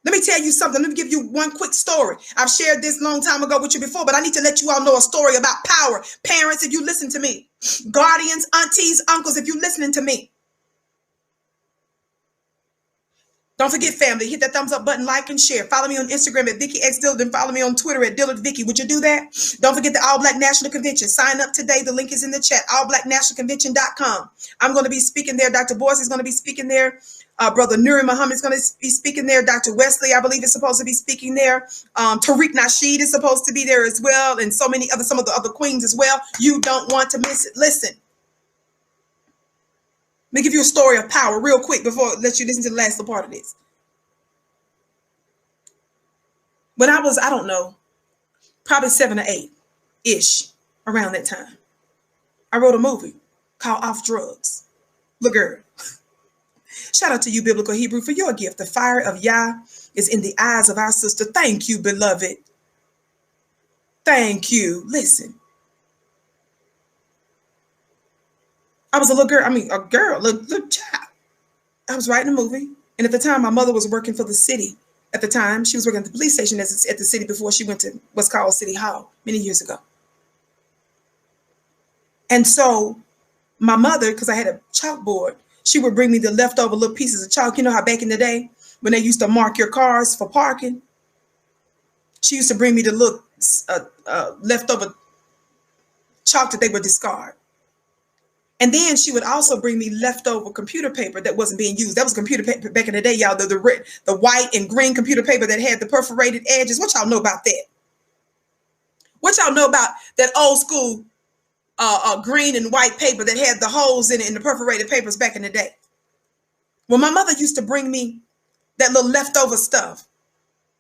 Let me tell you something. Let me give you one quick story. I've shared this long time ago with you before, but I need to let you all know a story about power. Parents, if you listen to me. Guardians, aunties, uncles, if you're listening to me. Don't forget, family, hit that thumbs up button, like and share. Follow me on Instagram at Vicky X Dillard and follow me on Twitter at Dillard Vicky. Would you do that? Don't forget the All Black National Convention. Sign up today. The link is in the chat, allblacknationalconvention.com. I'm going to be speaking there. Dr. Boyce is going to be speaking there. Brother Nuri Muhammad is going to be speaking there. Dr. Wesley, I believe, is supposed to be speaking there. Tariq Nasheed is supposed to be there as well. And some of the other queens as well. You don't want to miss it. Listen. Let me give you a story of power real quick before I let you listen to the last part of this. when I was, I don't know, probably 7 or 8-ish, around that time, I wrote a movie called Off Drugs. Look, girl. Shout out to you, Biblical Hebrew, for your gift. The fire of Yah is in the eyes of our sister. Thank you, beloved. Thank you. Listen. I was a little girl. I mean, a girl, little child. I was writing a movie. And at the time, my mother was working for the city. At the time, she was working at the police station at the city before she went to what's called City Hall many years ago. And so my mother, because I had a chalkboard, she would bring me the leftover little pieces of chalk. You know how back in the day, when they used to mark your cars for parking, she used to bring me the little leftover chalk that they would discard. And then she would also bring me leftover computer paper that wasn't being used. That was computer paper back in the day, y'all. The white and green computer paper that had the perforated edges. What y'all know about that? What y'all know about that old school green and white paper that had the holes in it and the perforated papers back in the day? Well, my mother used to bring me that little leftover stuff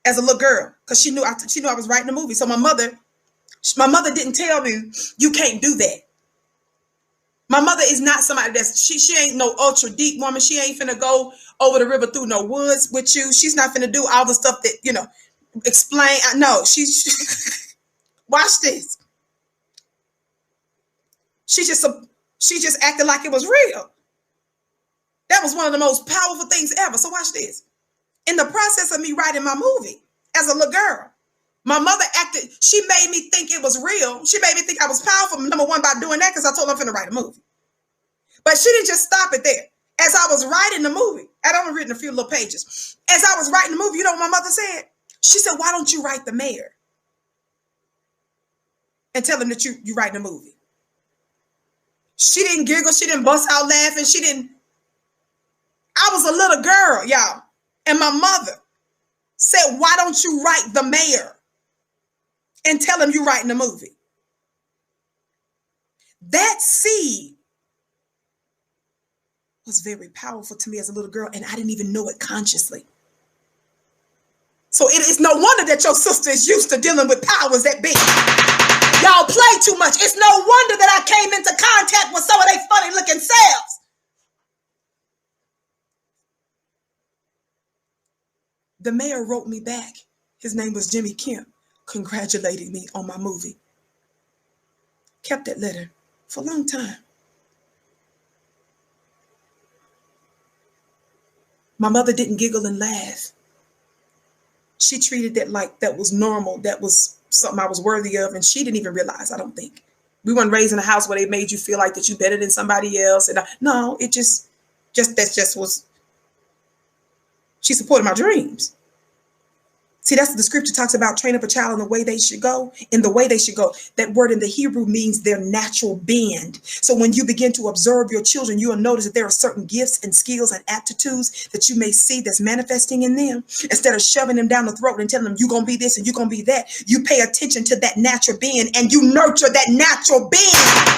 as a little girl because she knew I was writing a movie. So my mother didn't tell me, you can't do that. My mother is not somebody she ain't no ultra deep woman. She ain't finna go over the river through no woods with you. She's not finna do all the stuff that, explain. No, she's watch this. She just acted like it was real. That was one of the most powerful things ever. So watch this. In the process of me writing my movie as a little girl, my mother she made me think it was real. She made me think I was powerful, number one, by doing that, because I told her I'm finna write a movie. But she didn't just stop it there. As I was writing the movie, I'd only written a few little pages. As I was writing the movie, you know what my mother said? She said, why don't you write the mayor and tell him that you're writing a movie? She didn't giggle. She didn't bust out laughing. I was a little girl, y'all. And my mother said, why don't you write the mayor and tell him you're writing a movie? That seed was very powerful to me as a little girl, and I didn't even know it consciously. So it is no wonder that your sister is used to dealing with powers that be. Y'all play too much. It's no wonder that I came into contact with some of their funny looking selves. The mayor wrote me back. His name was Jimmy Kemp, congratulating me on my movie. Kept that letter for a long time. My mother didn't giggle and laugh. She treated that like that was normal. That was something I was worthy of. And she didn't even realize, I don't think. We weren't raised in a house where they made you feel like that you better than somebody else. And no, it just was, she supported my dreams. See, that's what the scripture talks about. Train up a child in the way they should go. In the way they should go. That word in the Hebrew means their natural bend. So when you begin to observe your children, you will notice that there are certain gifts and skills and aptitudes that you may see that's manifesting in them. Instead of shoving them down the throat and telling them you're going to be this and you're going to be that, you pay attention to that natural bend and you nurture that natural bend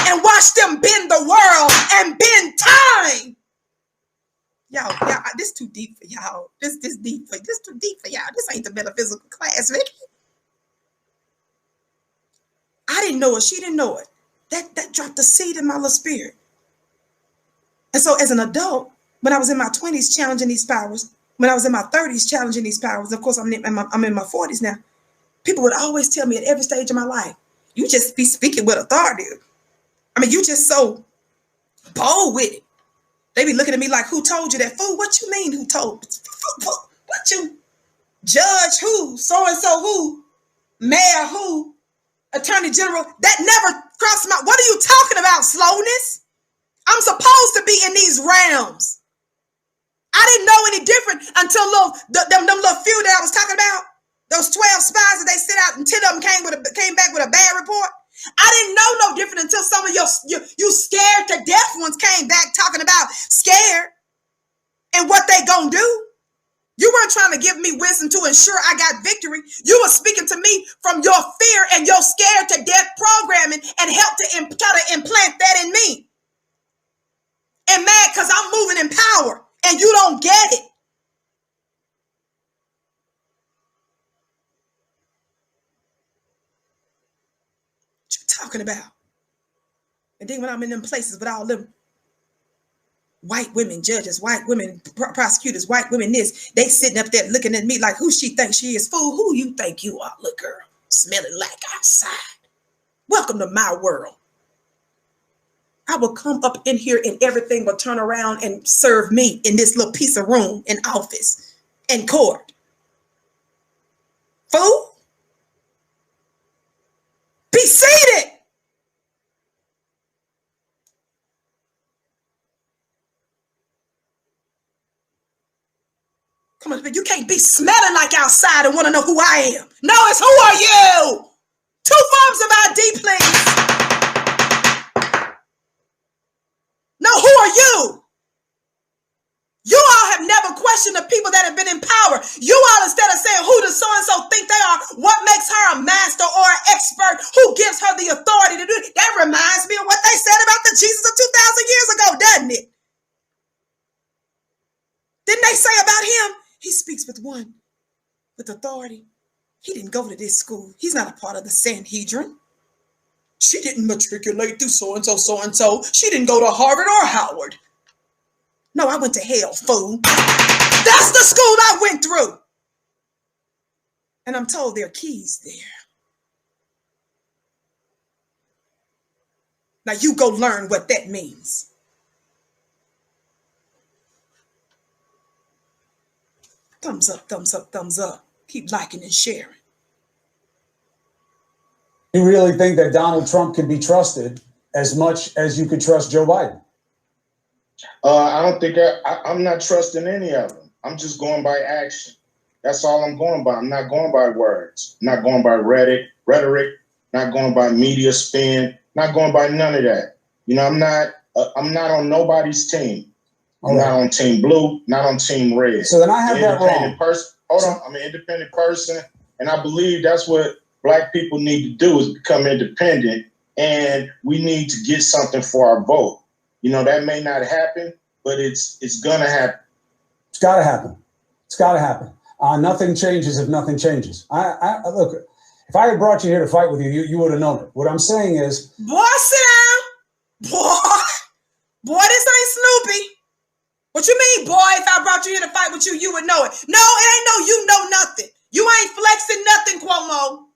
and watch them bend the world and bend time. Y'all, this too deep for y'all. This too deep for y'all. This ain't the metaphysical class, Vicky. I didn't know it. She didn't know it. That dropped the seed in my little spirit. And so as an adult, when I was in my 20s challenging these powers, when I was in my 30s challenging these powers, of course I'm in my 40s now, people would always tell me at every stage of my life, you just be speaking with authority. I mean, you just so bold with it. They be looking at me like, who told you that? Fool, what you mean who told? What you? Judge who? So-and-so who? Mayor who? Attorney General? That never crossed my... What are you talking about, slowness? I'm supposed to be in these realms. I didn't know any different until them little few that I was talking about. Those 12 spies that they sent out and 10 of them came back with a bad report. I didn't know no different until some of you scared to death ones came back talking about scared and what they gonna do. You weren't trying to give me wisdom to ensure I got victory. You were speaking to me from your fear and your scared to death programming and help to try to implant that in me. And mad because I'm moving in power and you don't get it. talking about? And then when I'm in them places with all them white women judges, white women prosecutors, white women this, they sitting up there looking at me like, who she thinks she is? Fool, who you think you are, little girl? Smelling like outside. Welcome to my world. I will come up in here and everything will turn around and serve me in this little piece of room and office and court. Fool, be seated. Come on, you can't be smelling like outside and want to know who I am. No, it's who are you? 2 forms of ID, please. No, who are you? You all have never questioned the people that have been in power. You all, instead of saying who does so-and-so think they are, what makes her a master or an expert, who gives her the authority to do it, that reminds me of what they said about the Jesus of 2,000 years ago, doesn't it? Didn't they say about him? He speaks with authority. He didn't go to this school. He's not a part of the Sanhedrin. She didn't matriculate through so-and-so, so-and-so. She didn't go to Harvard or Howard. No, I went to hell, fool. That's the school I went through. And I'm told there are keys there. Now you go learn what that means. Thumbs up, thumbs up, thumbs up. Keep liking and sharing. You really think that Donald Trump can be trusted as much as you could trust Joe Biden? I don't think I'm not trusting any of them. I'm just going by action. That's all I'm going by. I'm not going by words. I'm not going by rhetoric, not going by media spin, not going by none of that. You know, I'm not on nobody's team. I'm not on Team Blue, not on Team Red. So then I have that wrong. I'm an independent person, and I believe that's what Black people need to do, is become independent, and we need to get something for our vote. You know, that may not happen, but it's gonna happen. It's got to happen. It's got to happen. Nothing changes if nothing changes. I look. If I had brought you here to fight with you, you would have known it. What I'm saying is, boy, sit down, boy, this ain't Snoopy. What you mean, boy? If I brought you here to fight with you, you would know it. No, it ain't no you know nothing. You ain't flexing nothing, Cuomo.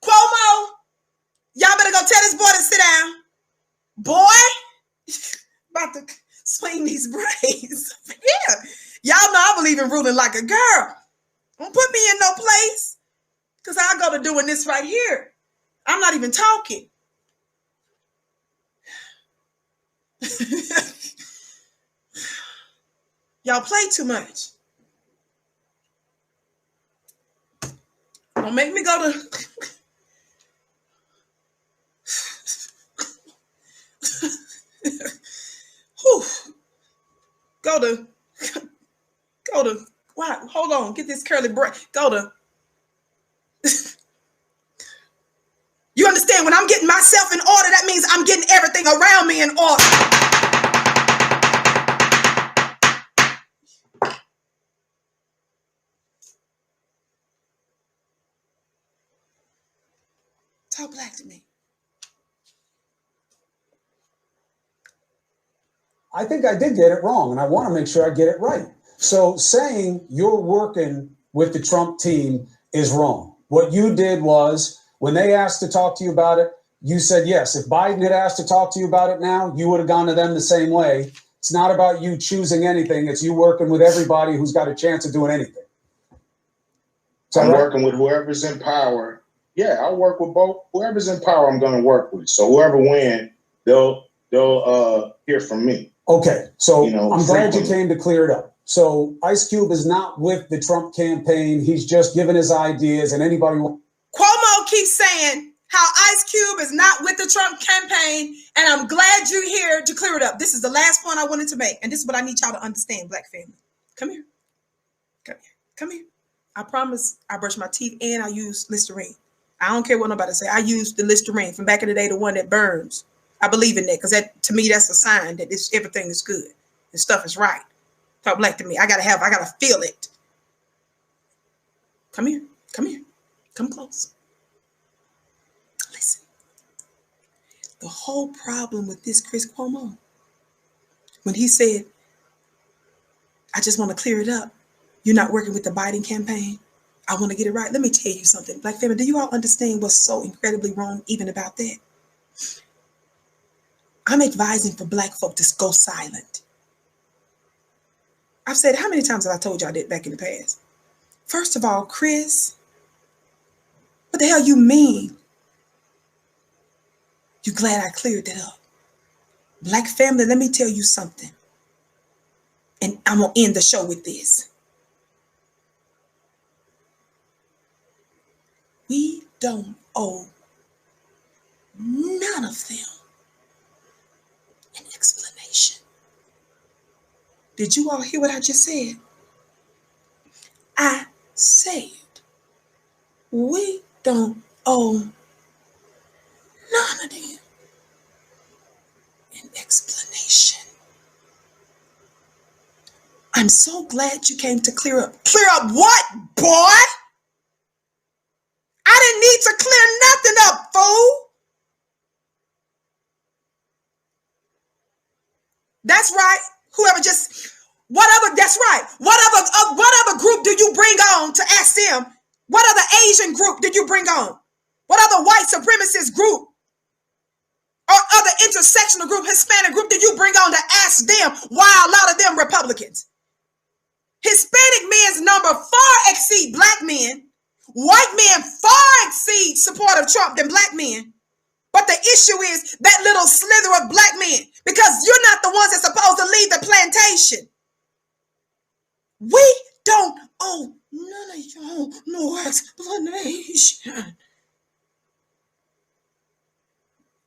Cuomo, y'all better go tell this boy to sit down. Boy, about to swing these braids. Yeah, y'all know I believe in ruling like a girl. Don't put me in no place, because I'll go to doing this right here. I'm not even talking. Y'all play too much. Don't make me go to... Go to, wow, hold on, get this curly braid. Go to... You understand, when I'm getting myself in order, that means I'm getting everything around me in order. Talk black to me. I think I did get it wrong, and I want to make sure I get it right. So saying you're working with the Trump team is wrong. What you did was, when they asked to talk to you about it, you said yes. If Biden had asked to talk to you about it now, you would have gone to them the same way. It's not about you choosing anything. It's you working with everybody who's got a chance of doing anything. So I'm working with whoever's in power. Yeah, I'll work with both. Whoever's in power, I'm going to work with. So whoever wins, they'll hear from me. Okay, so I'm glad you came to clear it up. So Ice Cube is not with the Trump campaign. He's just giving his ideas, and anybody... Cuomo keeps saying how Ice Cube is not with the Trump campaign, and I'm glad you're here to clear it up. This is the last point I wanted to make, and this is what I need y'all to understand, Black family. Come here. Come here. Come here. I promise I brush my teeth and I use Listerine. I don't care what nobody say. I use the Listerine from back in the day, the one that burns. I believe in that, because that, to me, that's a sign that everything is good and stuff is right. Talk black to me. I gotta feel it. Come here. Come here. Come close. Listen. The whole problem with this Chris Cuomo, when he said, I just want to clear it up. You're not working with the Biden campaign. I want to get it right. Let me tell you something. Black family, do you all understand what's so incredibly wrong even about that? I'm advising for Black folk to go silent. I've said, how many times have I told y'all that back in the past? First of all, Chris, what the hell you mean? You glad I cleared that up? Black family, let me tell you something. And I'm going to end the show with this. We don't owe none of them an explanation. Did you all hear what I just said? I said we don't owe none of them an explanation. I'm so glad you came to clear up. Clear up what, boy? I didn't need to clear nothing up, fool. That's right. That's right. What other group do you bring on to ask them? What other Asian group did you bring on? What other white supremacist group or other intersectional group, Hispanic group did you bring on to ask them why a lot of them Republicans? Hispanic men's number far exceed Black men. White men far exceed support of Trump than Black men. But the issue is that little slither of Black men, because you're not the ones that's supposed to lead the plantation. We don't owe none of y'all no explanation.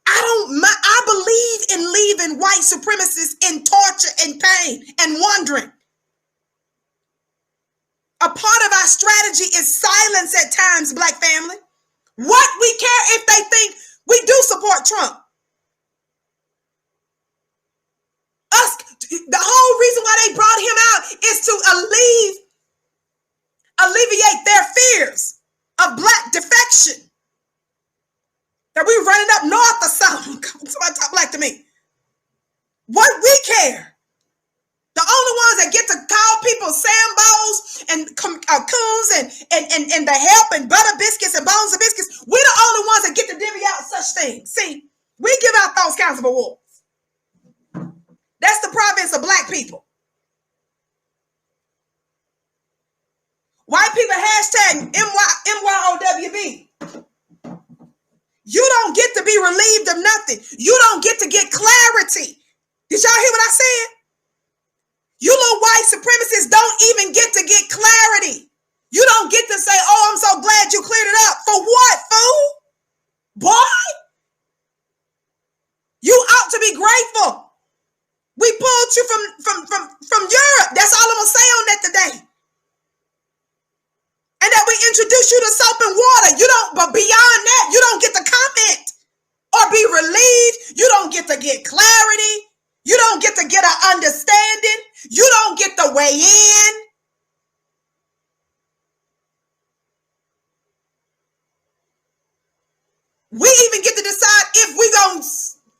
I believe in leaving white supremacists in torture and pain and wondering. A part of our strategy is silence at times, Black family. What we care if they think we do support Trump. The whole reason why they brought him out is to alleviate their fears of Black defection. That we running up north or something. Somebody talk Black to me. What we care. The only ones that get to call people Sambos and coons and the help and butter biscuits and bones of biscuits, we're the only ones that get to divvy out such things. See, we give out those kinds of awards. That's the province of Black people. White people hashtag MYOWB. You don't get to be relieved of nothing. You don't get to get clarity. Did y'all hear what I said? You little white supremacists don't even get to get clarity. You don't get to say, oh, I'm so glad you cleared it up. For what, fool? Boy? You ought to be grateful. We pulled you from Europe. That's all I'm going to say on that today. And that we introduced you to soap and water. But beyond that, you don't get to comment or be relieved. You don't get to get clarity. You don't get to get an understanding. You don't get to weigh in. We even get to decide if we gonna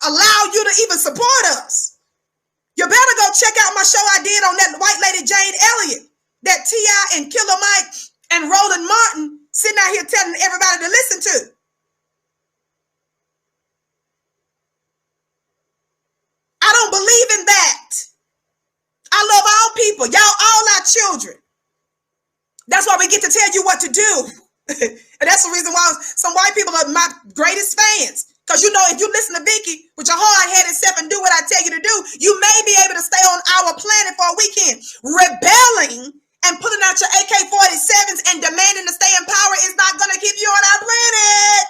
allow you to even support us. You better go check out my show I did on that white lady Jane Elliott, that T.I. and Killer Mike and Roland Martin sitting out here telling everybody to listen to. I don't believe in that. I love all people. Y'all all our children. That's why we get to tell you what to do. And that's the reason why some white people are my greatest fans. Because you know, if you listen to Vicky with your hard-headed self and do what I tell you to do, you may be able to stay on our planet for a weekend. Rebelling and pulling out your AK-47s and demanding to stay in power is not going to keep you on our planet.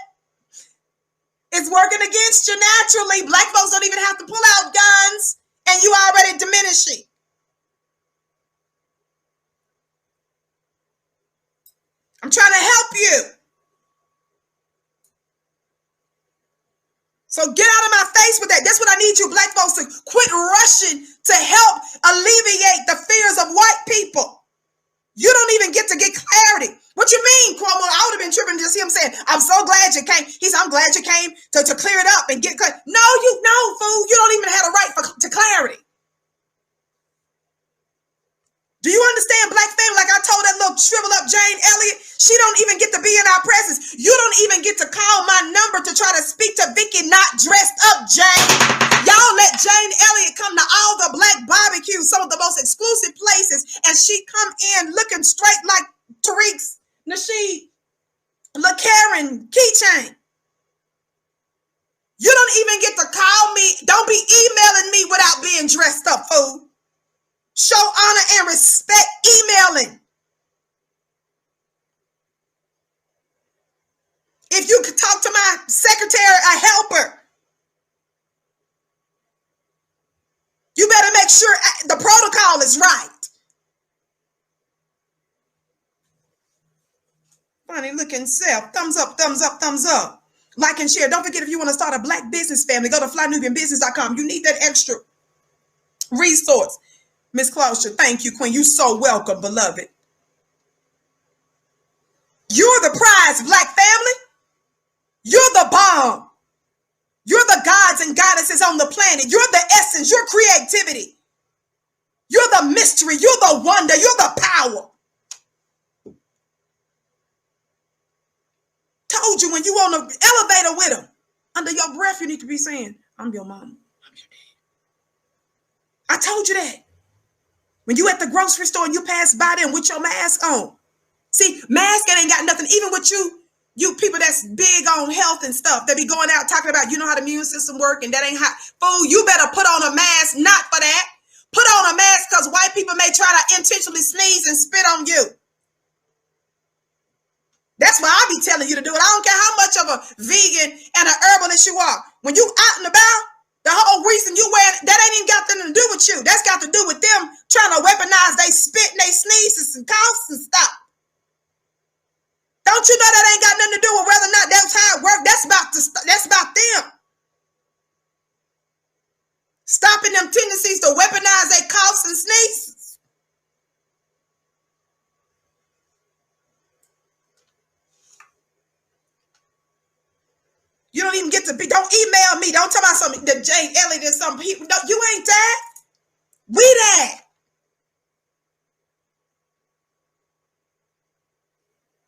It's working against you naturally. Black folks don't even have to pull out guns, and you already diminishing. I'm trying to help you. So get out of my face with that. That's what I need you Black folks to quit rushing to help alleviate the fears of white people. You don't even get to get clarity. What you mean mean, Cuomo? I would have been tripping to just him saying, I'm so glad you came. He said, I'm glad you came to clear it up and get clear. No, fool. You don't even have a right to clarity. Do you understand, black family? Like I told that little shrivel up Jane Elliott, she don't even get to be in our presence. You don't even get to call my number to try to speak to Vicky not dressed up, Jane. Y'all let Jane Elliott come to all the black barbecues, some of the most exclusive places, and she come in looking straight like Tariq's, Nasheed, LaKaren, Keychain. You don't even get to call me. Don't be emailing me without being dressed up, fool. Show honor and respect emailing. If you could talk to my secretary, a helper, you better make sure the protocol is right. Funny looking self. Thumbs up, thumbs up, thumbs up. Like and share. Don't forget, if you want to start a black business family, go to flynubianbusiness.com. You need that extra resource. Miss Claudia, thank you, Queen. You so welcome, beloved. You're the prize, black family. You're the bomb. You're the gods and goddesses on the planet. You're the essence. You're creativity. You're the mystery. You're the wonder. You're the power. Told you when you on the elevator with them, under your breath, you need to be saying, I'm your mama. I'm your dad. I told you that. When you at the grocery store and you pass by them with your mask on. See, mask ain't got nothing, even with you people that's big on health and stuff, they be going out talking about, you know how the immune system work and that ain't hot. Fool, you better put on a mask, not for that. Put on a mask because white people may try to intentionally sneeze and spit on you. That's what I be telling you to do it. I don't care how much of a vegan and an herbalist you are. When you out and about, the whole reason you wear that ain't even got nothing to do with you. That's got to do with them trying to weaponize they spit and they sneezes and coughs and stuff. Don't you know that ain't got nothing to do with whether or not that's how it works? That's about them. Stopping them tendencies to weaponize their coughs and sneezes. You don't even get to be, don't email me. Don't tell me something that Jane Elliott and some people. No, you ain't that. We that.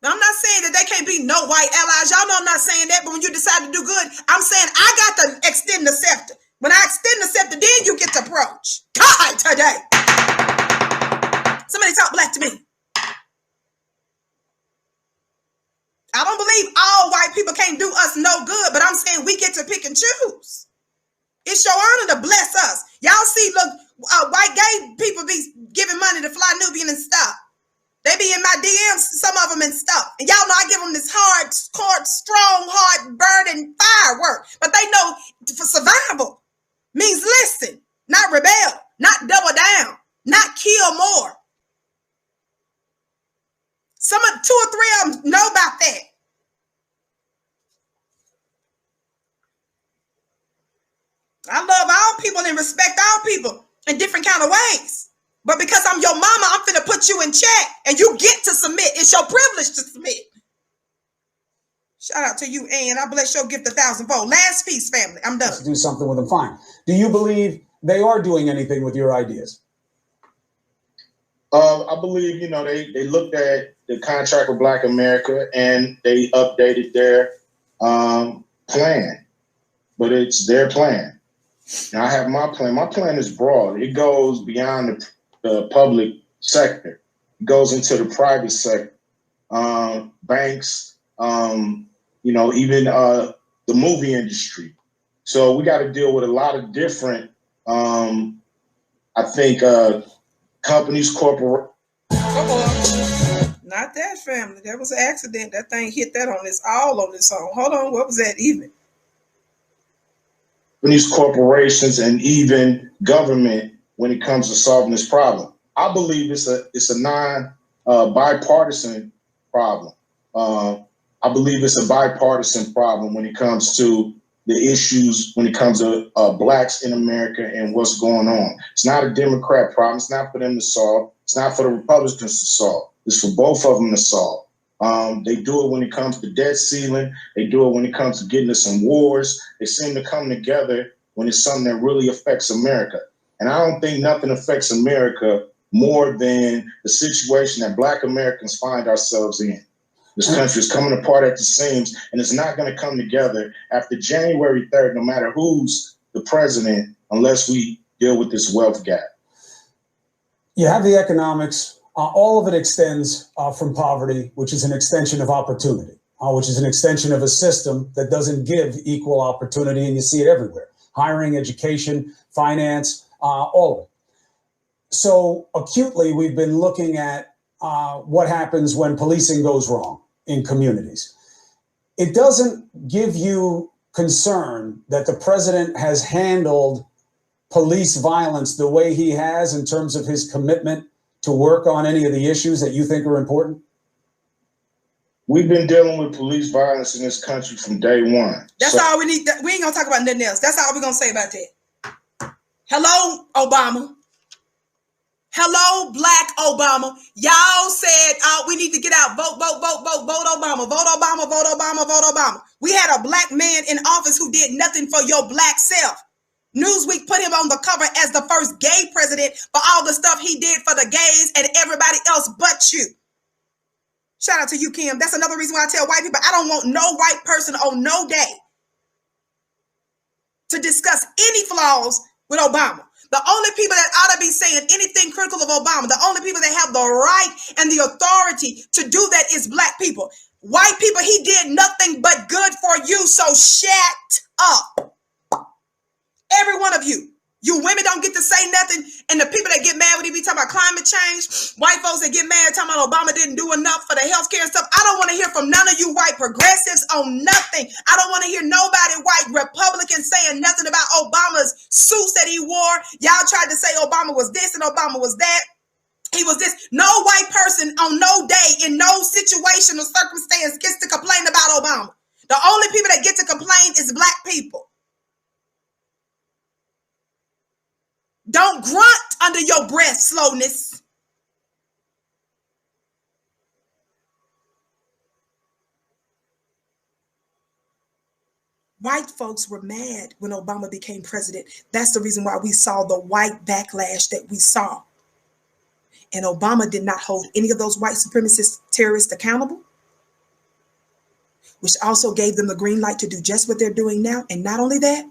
Now, I'm not saying that they can't be no white allies. Y'all know I'm not saying that, but when you decide to do good, I'm saying I got to extend the scepter. When I extend the scepter, then you get to approach. God, today. Somebody talk black to me. I don't believe all white people can't do us no good, but I'm saying we get to pick and choose. It's your honor to bless us. Y'all see, look, white gay people be giving money to Fly Nubian and stuff. They be in my DMs, some of them and stuff. And y'all know I give them this hard, strong, hard, burning firework. But they know for survival means listen, not rebel, not double down, not kill more. Some of 2 or 3 of them know about that. I love all people and respect all people in different kind of ways. But because I'm your mama, I'm finna put you in check and you get to submit. It's your privilege to submit. Shout out to you, Ann. I bless your gift 1,000-fold. Last piece, family. I'm done. To do something with them, fine. Do you believe they are doing anything with your ideas? I believe, they looked at the Contract with Black America and they updated their plan, but it's their plan. Now I have my plan. My plan is broad. It goes beyond the public sector. It goes into the private sector, banks, even the movie industry. So we got to deal with a lot of different, companies, corporations. Not that, family. That was an accident. That thing hit that on this, all on this song. Hold on. What was that even? Companies, corporations, and even government when it comes to solving this problem. I believe it's a bipartisan problem. I believe it's a bipartisan problem when it comes to the issues, when it comes to blacks in America and what's going on. It's not a Democrat problem. It's not for them to solve. It's not for the Republicans to solve. It's for both of them to solve. They do it when it comes to debt ceiling. They do it when it comes to getting to some wars. They seem to come together when it's something that really affects America. And I don't think nothing affects America more than the situation that Black Americans find ourselves in. This country is coming apart at the seams, and it's not going to come together after January 3rd, no matter who's the president, unless we deal with this wealth gap. You have the economics. All of it extends from poverty, which is an extension of opportunity, which is an extension of a system that doesn't give equal opportunity, and you see it everywhere. Hiring, education, finance, all of it. So acutely, we've been looking at what happens when policing goes wrong in communities. It doesn't give you concern that the president has handled police violence the way he has in terms of his commitment to work on any of the issues that you think are important? We've been dealing with police violence in this country from day one. That's all we need. We ain't gonna talk about nothing else. That's all we're gonna say about that. Hello, Obama. Hello, Black Obama. Y'all said we need to get out. Vote Obama. Vote Obama. Vote Obama. Vote Obama. We had a Black man in office who did nothing for your Black self. Newsweek put him on the cover as the first gay president for all the stuff he did for the gays and everybody else but you. Shout out to you, Kim. That's another reason why I tell white people I don't want no white person on no day to discuss any flaws with Obama. The only people that ought to be saying anything critical of Obama, the only people that have the right and the authority to do that is Black people. White people, he did nothing but good for you, so shut up. Every one of you. You women don't get to say nothing, and the people that get mad when he be talking about climate change, white folks that get mad talking about Obama didn't do enough for the healthcare and stuff. I don't want to hear from none of you white progressives on nothing. I don't want to hear nobody white Republicans saying nothing about Obama's suits that he wore. Y'all tried to say Obama was this and Obama was that. He was this. No white person on no day in no situation or circumstance gets to complain about Obama. The only people that get to complain is Black people. Don't grunt under your breath, slowness. White folks were mad when Obama became president. That's the reason why we saw the white backlash that we saw. And Obama did not hold any of those white supremacist terrorists accountable, which also gave them the green light to do just what they're doing now. And not only that,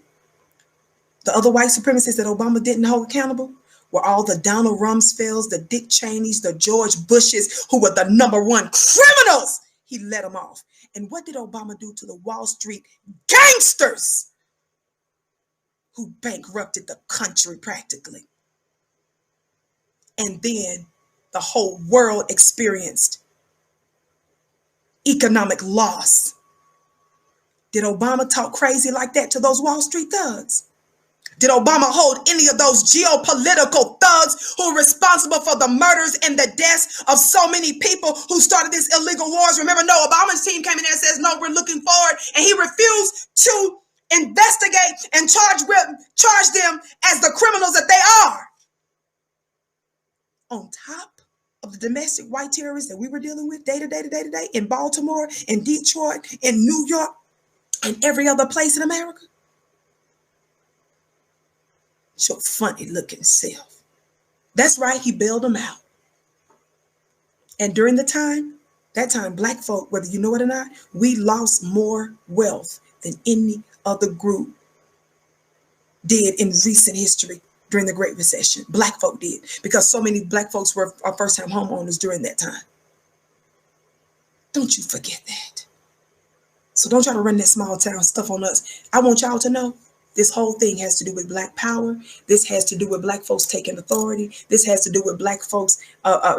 the other white supremacists that Obama didn't hold accountable were all the Donald Rumsfelds, the Dick Cheneys, the George Bushes, who were the #1 criminals. He let them off. And what did Obama do to the Wall Street gangsters who bankrupted the country practically? And then the whole world experienced economic loss. Did Obama talk crazy like that to those Wall Street thugs? Did Obama hold any of those geopolitical thugs who are responsible for the murders and the deaths of so many people who started these illegal wars? Remember, no, Obama's team came in there and says, no, we're looking forward. And he refused to investigate and charge them as the criminals that they are. On top of the domestic white terrorists that we were dealing with day to day in Baltimore, in Detroit, in New York, and every other place in America. Your funny looking self. That's right, he bailed them out. And during that time, Black folk, whether you know it or not, we lost more wealth than any other group did in recent history during the Great Recession. Black folk did, because so many Black folks were first-time homeowners during that time. Don't you forget that. So don't try to run that small town stuff on us. I want y'all to know this whole thing has to do with Black power. This has to do with Black folks taking authority. This has to do with Black folks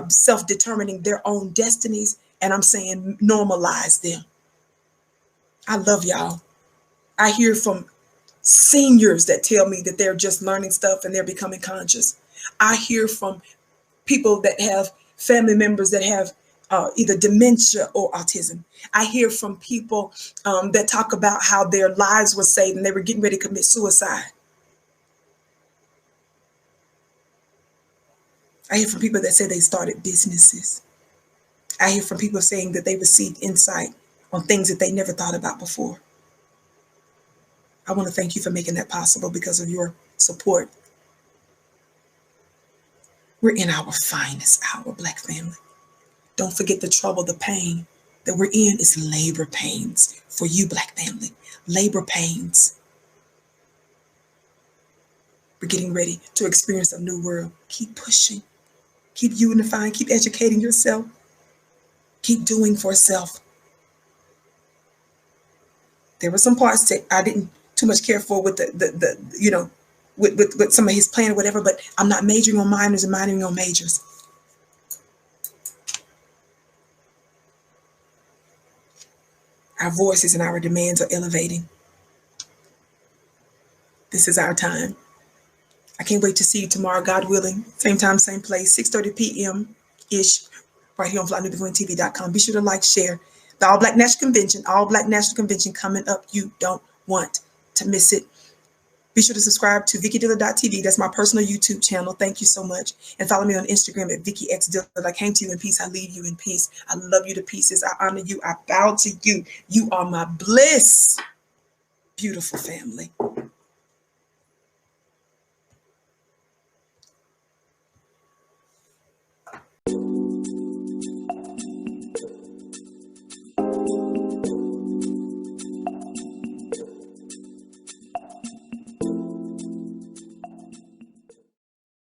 self-determining their own destinies. And I'm saying normalize them. I love y'all. I hear from seniors that tell me that they're just learning stuff and they're becoming conscious. I hear from people that have family members that have either dementia or autism. I hear from people that talk about how their lives were saved and they were getting ready to commit suicide. I hear from people that say they started businesses. I hear from people saying that they received insight on things that they never thought about before. I want to thank you for making that possible because of your support. We're in our finest hour, Black family. Don't forget the trouble, the pain that we're in is labor pains for you, Black family. Labor pains. We're getting ready to experience a new world. Keep pushing. Keep unifying. Keep educating yourself. Keep doing for self. There were some parts that I didn't too much care for with the you know, with some of his plan or whatever, but I'm not majoring on minors and minoring on majors. Our voices and our demands are elevating. This is our time. I can't wait to see you tomorrow, God willing. Same time, same place, 6:30 p.m.-ish, right here on FlyNewBevointV.com. Be sure to like, share. The All Black National Convention coming up. You don't want to miss it. Be sure to subscribe to VickyDiller.tv. That's my personal YouTube channel. Thank you so much. And follow me on Instagram at VickyXDiller. I came to you in peace. I leave you in peace. I love you to pieces. I honor you. I bow to you. You are my bliss. Beautiful family.